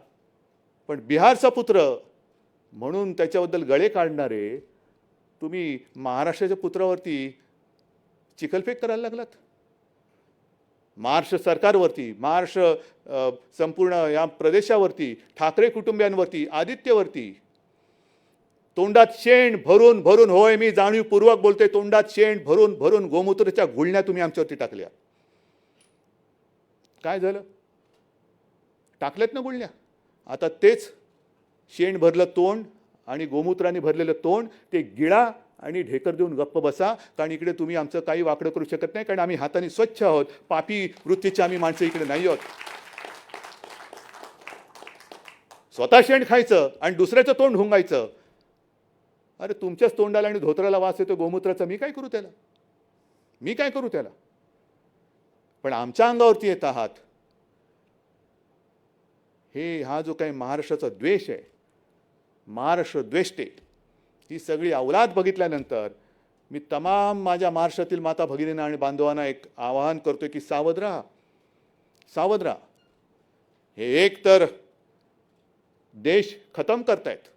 पण बिहारचा पुत्र म्हणून त्याच्याबद्दल गळे काढणारे तुम्ही महाराष्ट्राच्या पुत्रावरती चिखलफेक करायला लागलात महाराष्ट्र सरकारवरती, महाराष्ट्र संपूर्ण या प्रदेशावरती, ठाकरे कुटुंबियांवरती, आदित्यवरती. तोंडात शेण भरून भरून, होय मी जाणीवपूर्वक बोलते, तोंडात शेण भरून भरून गोमूत्राच्या गुळण्या तुम्ही आमच्यावरती टाकल्या. काय झालं? टाकल्यात ना गुळण्या. आता तेच शेण भरलं तोंड आणि गोमूत्राने भरलेलं तोंड ते गिळा आणि ढेकर देऊन गप्प बसा. कारण इकडे तुम्ही आमचं काही वाकडं करू शकत नाही, कारण आम्ही हाताने स्वच्छ आहोत. पापी वृत्तीचे आम्ही माणसं इकडे नाही आहोत. स्वतः शेण खायचं आणि दुसऱ्याचं तोंड हुंगायचं. अरे तुमच्याच तोंडाला आणि धोत्राला वास येतो गोमूत्राचा, मी काय करू त्याला? मी काय करू त्याला? पण आमच्या अंगावरती येत आहात. हा जो काही महाराष्ट्राचा द्वेष आहे, महाराष्ट्र द्वेष्टे, ही सगळी अवलाद बघितल्यानंतर मी तमाम माझ्या महाराष्ट्रातील माता भगिनींना आणि बांधवांना एक आवाहन करतोय की सावध राहा, सावध राहा. हे एक तर देश खतम करतायत,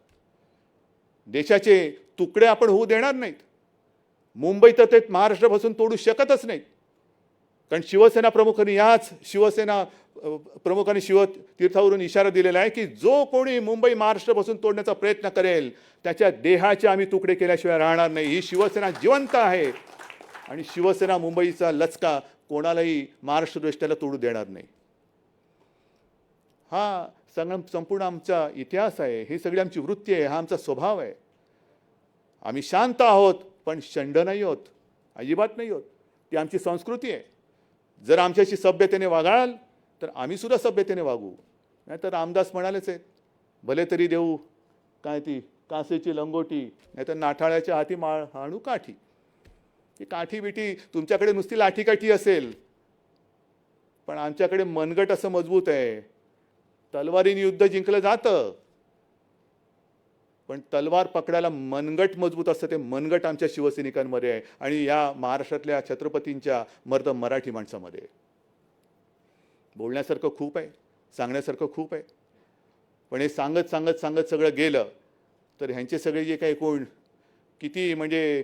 देशाचे तुकडे आपण होऊ देणार नाहीत. मुंबई तर ते महाराष्ट्रापासून तोडू शकतच नाहीत. कारण शिवसेना प्रमुखांनी, याच शिवसेना प्रमुखांनी शिवतीर्थावरून इशारा दिलेला आहे की जो कोणी मुंबई महाराष्ट्रापासून तोडण्याचा प्रयत्न करेल त्याच्या देहाचे आम्ही तुकडे केल्याशिवाय राहणार नाही. ही शिवसेना जिवंत आहे आणि शिवसेना मुंबईचा लचका कोणालाही महाराष्ट्र दृष्ट्याला तोडू देणार नाही. हा संपूर्ण आमचा इतिहास आहे, ही सगळी आमची वृत्ती आहे, हा आमचा स्वभाव आहे. आम्ही शांत आहोत पण शंड नाही आहोत, अजिबात नाही आहोत. ती आमची संस्कृती आहे. जर आमच्याशी सभ्यतेने वागाल तर आम्ही सुद्धा सभ्यतेने वागू. नाहीतर रामदास म्हणालेच आहेत, भले तरी देऊ काय ती कासेची लंगोटी, नाहीतर नाठाळ्याच्या हाती हाणू काठी. ती काठी बिठी तुमच्याकडे नुसती लाठीकाठी असेल, पण आमच्याकडे मनगट असं मजबूत आहे. तलवारीने युद्ध जिंकलं जातं, पण तलवार पकडायला मनगट मजबूत असतं. ते मनगट आमच्या शिवसैनिकांमध्ये आहे आणि या महाराष्ट्रातल्या छत्रपतींच्या मर्द मराठी माणसामध्ये. बोलण्यासारखं खूप आहे, सांगण्यासारखं खूप आहे, पण हे सांगत सांगत सांगत सगळं गेलं तर ह्यांचे सगळे जे काही कोण किती म्हणजे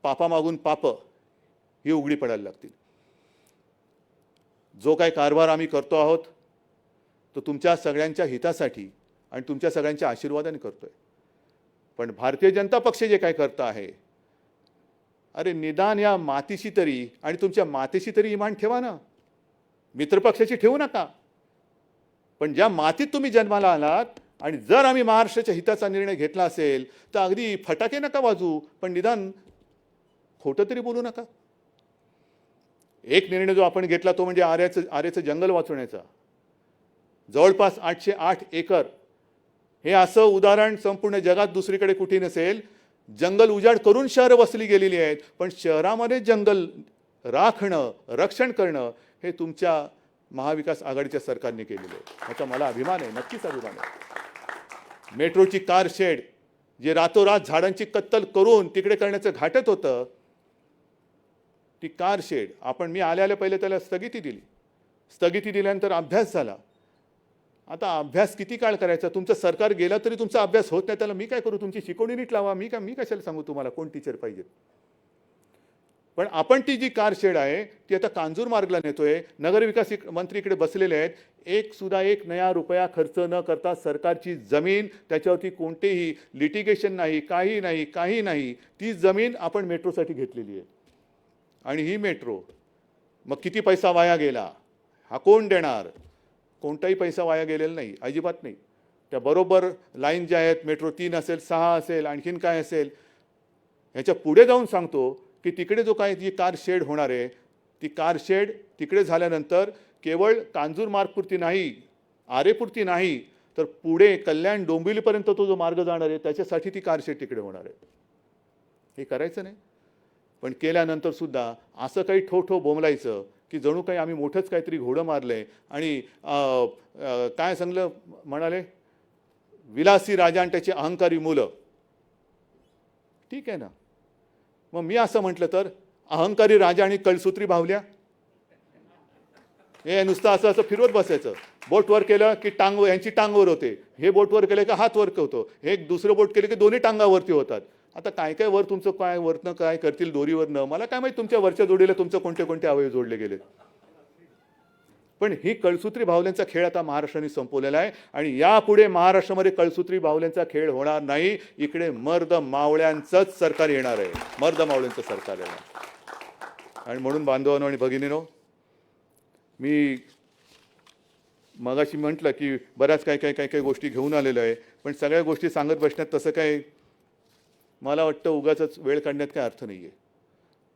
पापामागून पाप ही उघडी पडायला लागतील. जो काही कारभार आम्ही करतो आहोत तो तुमच्या सगळ्यांच्या हितासाठी आणि तुमच्या सगळ्यांच्या आशीर्वादाने करतोय. पण भारतीय जनता पक्ष जे काय करत आहे, अरे निदान या मातीशी तरी आणि तुमच्या मातेशी तरी इमान ठेवा ना. मित्रपक्षाची ठेवू नका. पण ज्या मातीत तुम्ही जन्माला आलात आणि जर आम्ही महाराष्ट्राच्या हिताचा निर्णय घेतला असेल तर अगदी फटाके नका वाजू, पण निदान खोटं तरी बोलू नका. एक निर्णय जो आपण घेतला तो म्हणजे आर्याचं जंगल वाचवण्याचा. जवळपास 808 एकर, हे असं उदाहरण संपूर्ण जगात दुसरीकडे कुठे नसेल. जंगल उजाड करून शहरं वसली गेलेली आहेत, पण शहरामध्ये जंगल राखणं, रक्षण करणं हे तुमच्या महाविकास आघाडीच्या सरकारने केलेलं आहे. ह्याचा मला अभिमान आहे, नक्कीच अभिमान आहे. मेट्रोची कार शेड जे रातोरात झाडांची कत्तल करून तिकडे करण्याचं घाटत होतं, ती कार शेड मी आल्या पहिले त्याला स्थगिती दिली. स्थगिती दिल्यानंतर अभ्यास झाला. आता अभ्यास किती काळ करायचा? तुमचं सरकार गेला तरी तुमचा अभ्यास होत नाही, त्याला मी काय करू? तुमची शिकवणी नीट लावा. मी कशाला सांगू तुम्हाला कोण टीचर पाहिजे? पण आपण ती जी कार शेड आहे ती आता कांजूर मार्गला नेतोय. नगरविकास मंत्री इकडे बसलेले आहेत. एक नया रुपया खर्च न करता सरकारची जमीन, त्याच्यावरती कोणतेही लिटिगेशन नाही, काही नाही. ती जमीन आपण मेट्रोसाठी घेतलेली आहे. आणि ही मेट्रो मग किती पैसा वाया गेला हा कोण देणार? कोणताही पैसा वाया गेलेला नाही, अजिबात नाही. त्या बरोबर लाईन ज्या आहेत, मेट्रो 3 असेल, 6 असेल, आणखीन काय असेल, ह्याच्या पुढे जाऊन सांगतो की तिकडे जो काय जी कार शेड होणार आहे, ती कार शेड तिकडे झाल्यानंतर केवळ कांजूर मार्गपुरती नाही, आरेपुरती नाही, तर पुढे कल्याण डोंबिवलीपर्यंत तो जो मार्ग जाणार आहे त्याच्यासाठी ती कार शेड तिकडे होणार आहे. हे करायचं नाही. पण केल्यानंतर सुद्धा असं काही ठो बोंबलायचं की जणू काही आम्ही मोठंच काहीतरी घोडं मारलंय आणि काय सांगलं म्हणाले, विलासी राजा आणि त्याची अहंकारी मुलं. ठीक आहे ना, मग मी असं म्हटलं तर अहंकारी राजा आणि कळसूत्री बाहुल्या, हे नुसतं असं फिरवत बसायचं. बोट वर केलं की यांची टांगवर होते, हे बोट वर केलं की हात वर होतो, हे दुसरं बोट केलं की दोन्ही टांगावरती होतात. आता काय काय वर तुमचं काय वरनं काय करतील दोरीवरनं मला काय माहिती तुमच्या वरच्या जोडीला तुमचं कोणते कोणते अवयव जोडले गेले. पण ही कळसूत्री बाहुल्यांचा खेळ आता महाराष्ट्राने संपवलेला आहे आणि यापुढे महाराष्ट्रामध्ये कळसूत्री बाहुल्यांचा खेळ होणार नाही. इकडे मर्द मावळ्यांचंच सरकार येणार आहे, मर्द मावळ्यांचं सरकार येणार. आणि म्हणून बांधवांनो आणि भगिनीनो, मी मगाशी म्हटलं की बऱ्याच काही गोष्टी घेऊन आलेलो आहे, पण सगळ्या गोष्टी सांगत बसण्यात तसं काय मला वाटतं उगाचच वेळ काढण्यात काय अर्थ नाही आहे.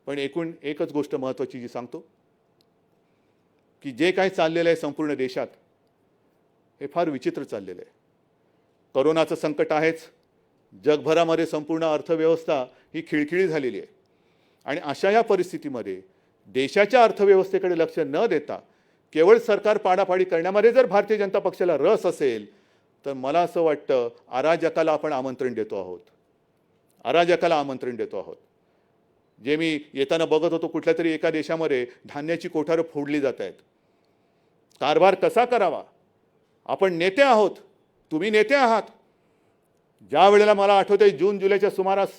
पण एकूण एकच गोष्ट महत्त्वाची जी सांगतो की जे काही चाललेलं आहे संपूर्ण देशात हे फार विचित्र चाललेलं आहे. करोनाचं संकट आहेच, जगभरामध्ये संपूर्ण अर्थव्यवस्था ही खिळखिळी झालेली आहे आणि अशा या परिस्थितीमध्ये देशाच्या अर्थव्यवस्थेकडे लक्ष न देता केवळ सरकार पाडापाडी करण्यामध्ये जर भारतीय जनता पक्षाला रस असेल तर मला असं वाटतं अराजकाला आपण आमंत्रण देतो आहोत, अराजकाला आमंत्रण देतो आहोत. जे मी येताना बघत होतो कुठल्या तरी एका देशामध्ये धान्याची कोठारं फोडली जात आहेत. कारभार कसा करावा? आपण नेते आहोत, तुम्ही नेते आहात. ज्या वेळेला मला आठवतंय जून जुलैच्या सुमारास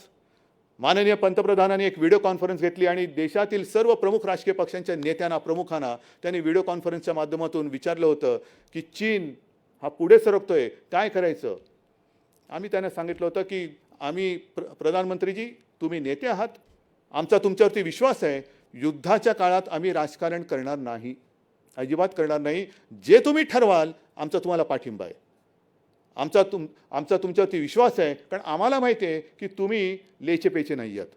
माननीय पंतप्रधानांनी एक व्हिडिओ कॉन्फरन्स घेतली आणि देशातील सर्व प्रमुख राजकीय पक्षांच्या नेत्यांना प्रमुखांना त्यांनी व्हिडिओ कॉन्फरन्सच्या माध्यमातून विचारलं होतं की चीन हा पुढे सरकतोय, काय करायचं? आम्ही त्यांना सांगितलं होतं की आम्ही प्रधानमंत्रीजी तुम्ही नेते आहात, आमचा तुमच्यावरती विश्वास आहे. युद्धाच्या काळात आम्ही राजकारण करणार नाही, अजिबात करणार नाही. जे तुम्ही ठरवाल आमचा तुम्हाला पाठिंबा आहे, आमचा तुमच्यावरती विश्वास आहे, कारण आम्हाला माहिती आहे की तुम्ही लेचेपेचे नाही आहात.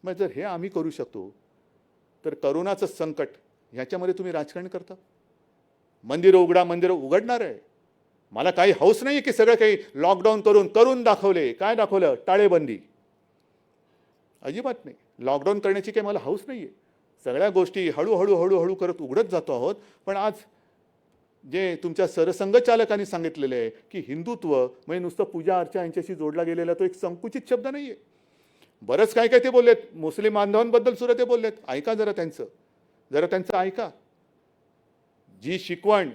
मग जर हे आम्ही करू शकतो तर करोनाचं संकट ह्याच्यामध्ये तुम्ही राजकारण करता? मंदिरं उघडा, मंदिरं उघडणार आहे. मला काही हौस नाही आहे की सगळं काही लॉकडाऊन करून दाखवले. काय दाखवलं? टाळेबंदी. अजिबात नाही. लॉकडाऊन करण्याची काही मला हौस नाही आहे. सगळ्या गोष्टी हळूहळू करत उघडत जातो आहोत. पण आज जे तुमच्या सरसंघचालकांनी सांगितलेलं आहे की हिंदुत्व म्हणजे नुसतं पूजा अर्चा यांच्याशी जोडला गेलेला तो एक संकुचित शब्द नाही आहे. बरंच काय ते बोललेत, मुस्लिम बांधवांबद्दल सुद्धा ते बोललेत. ऐका जरा त्यांचं ऐका. जी शिकवण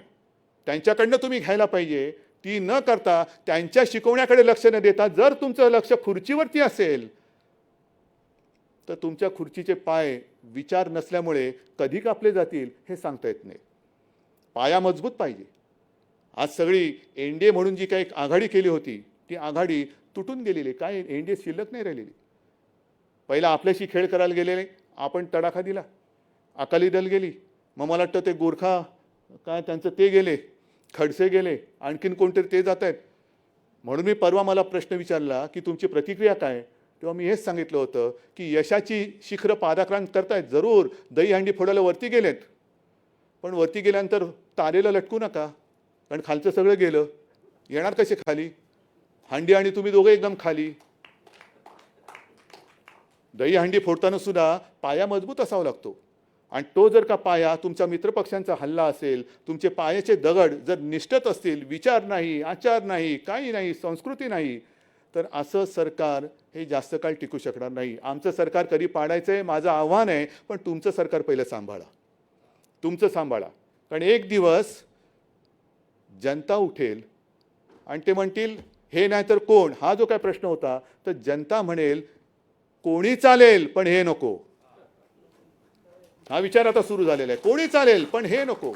त्यांच्याकडनं तुम्ही घ्यायला पाहिजे ती न करता त्यांच्या शिकवण्याकडे लक्ष न देता जर तुमचं लक्ष खुर्चीवरती असेल तर तुमच्या खुर्चीचे पाय विचार नसल्यामुळे कधी कापले जातील हे सांगता येत नाही. पाया मजबूत पाहिजे. आज सगळी एनडीए म्हणून जी काही आघाडी केली होती ती आघाडी तुटून गेलेली, काय एनडीए शिल्लक नाही राहिलेली. पहिला आपल्याशी खेळ करायला गेलेले, आपण तडाखा दिला. अकाली दल गेली, मग मला वाटतं ते गोरखा काय त्यांचं ते गेले, खडसे गेले, आणखीन कोणतरी ते जात आहेत. म्हणून मी परवा मला प्रश्न विचारला की तुमची प्रतिक्रिया काय, तेव्हा मी हेच सांगितलं होतं की यशाची शिखरं पादाक्रांत करतायत, जरूर दहीहंडी फोडायला वरती गेलेत, पण वरती गेल्यानंतर तारेला लटकू नका, कारण खालचं सगळं गेलं. येणार कसे खाली? हंडी आणि तुम्ही दोघे एकदम खाली. दहीहंडी फोडताना सुद्धा पाया मजबूत असावा लागतो आणि तो जर का पाया तुमचा मित्रपक्षांचा हल्ला असेल, तुमचे पायाचे दगड जर निष्ठत असतील, विचार नाही, आचार नाही, काही नाही, संस्कृती नाही, तर असं सरकार हे जास्त काळ टिकू शकणार नाही. आमचं सरकार कधी पाडायचं आहे माझं आव्हान आहे, पण तुमचं सरकार पहिलं सांभाळा, तुमचं सांभाळा. कारण एक दिवस जनता उठेल आणि ते म्हणतील हे नाही तर कोण, हा जो काय प्रश्न होता तर जनता म्हणेल कोणी चालेल पण हे नको. हा विचार आता सुरू झालेला आहे, कोणी चालेल पण हे नको.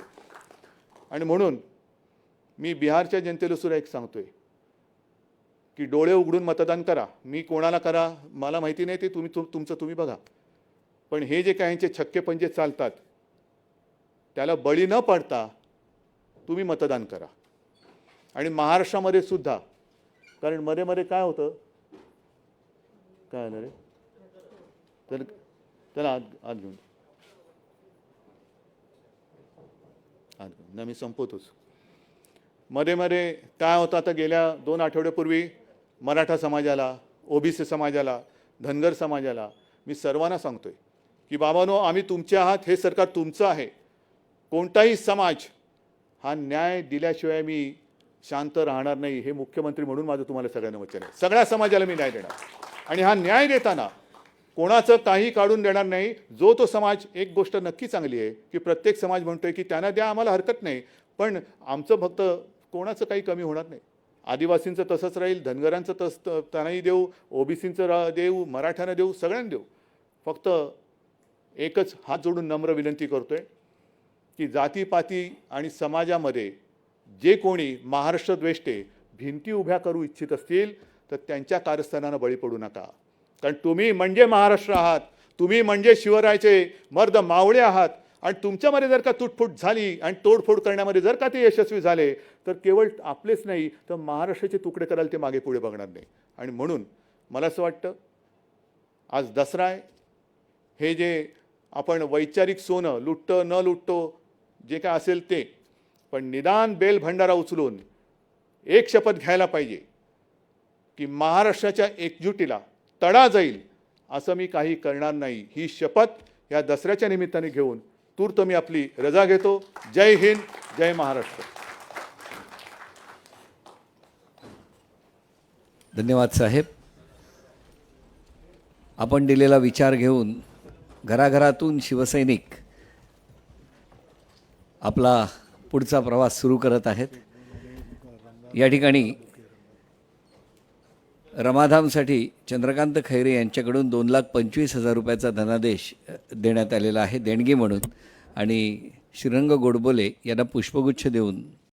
आणि म्हणून मी बिहारच्या जनतेला सुद्धा एक सांगतोय की डोळे उघडून मतदान करा. मी कोणाला करा मला माहिती नाही, ते तुमचं तुम्ही बघा. पण हे जे काही यांचे छक्के पंजे चालतात त्याला बळी न पडता तुम्ही मतदान करा. आणि महाराष्ट्रामध्ये सुद्धा, कारण मध्ये मध्ये काय होतं, काय आलं रे, तर त्याला आत घेऊन मी संपवतोच. मध्ये मध्ये काय होतं, आता गेल्या 2 आठवड्यापूर्वी मराठा समाजाला, ओबीसी समाजाला, धनगर समाजाला मी सर्वांना सांगतोय की बाबांनो आम्ही तुमचे आहात, हे सरकार तुमचं आहे. कोणताही समाज हा न्याय दिल्याशिवाय मी शांत राहणार नाही, हे मुख्यमंत्री म्हणून माझं तुम्हाला सगळ्यांना वचन आहे. सगळ्या समाजाला मी न्याय देणार आणि हा न्याय देताना कोणाचं काही काढून देणार नाही. जो तो समाज, एक गोष्ट नक्की चांगली आहे की प्रत्येक समाज म्हणतोय की त्यांना द्या, आम्हाला हरकत नाही, पण आमचं फक्त कोणाचं काही कमी होणार नाही. आदिवासींचं तसंच राहील, धनगरांचं त्यांनाही देऊ, ओबीसींचं देऊ, मराठ्यांना देऊ, सगळ्यांना देऊ. फक्त एकच हात जोडून नम्र विनंती करतोय की जातीपाती आणि समाजामध्ये जे कोणी महाराष्ट्र द्वेष्टे भिंती उभ्या करू इच्छित असतील तर त्यांच्या कारस्थानानं बळी पडू नका. कारण तुम्ही म्हणजे महाराष्ट्र आहात, तुम्ही म्हणजे शिवरायाचे मर्द मावळे आहात. आणि तुमच्यामध्ये जर का तुटफूट झाली आणि तोडफोड करण्यामध्ये जर का ते यशस्वी झाले तर केवळ आपलेच नाही तर महाराष्ट्राचे तुकडे करायला ते मागे पुढे बघणार नाही. आणि म्हणून मला असं वाटतं आज दसरा आहे, हे जे आपण वैचारिक सोनं लुटतो न लुटतो जे काय असेल ते, पण निदान बेल भंडारा उचलून एक शपथ घ्यायला पाहिजे की महाराष्ट्राच्या एकजुटीला तडा जाईल असं मी काही करणार नाही. ही शपथ या दसऱ्याच्या निमित्ताने घेऊन तूर्त मी आपली रजा घेतो. जय हिंद, जय महाराष्ट्र. धन्यवाद साहेब. आपण दिलेला विचार घेऊन घराघरातून शिवसैनिक आपला पुढचा प्रवास सुरू करत आहेत. या ठिकाणी रमाधामसाठी चंद्रकांत खैरे यांच्याकडून 2,25,000 रुपयाचा धनादेश देण्यात आलेला आहे देणगी म्हणून, आणि श्रीरंग गोडबोले यांना पुष्पगुच्छ देऊन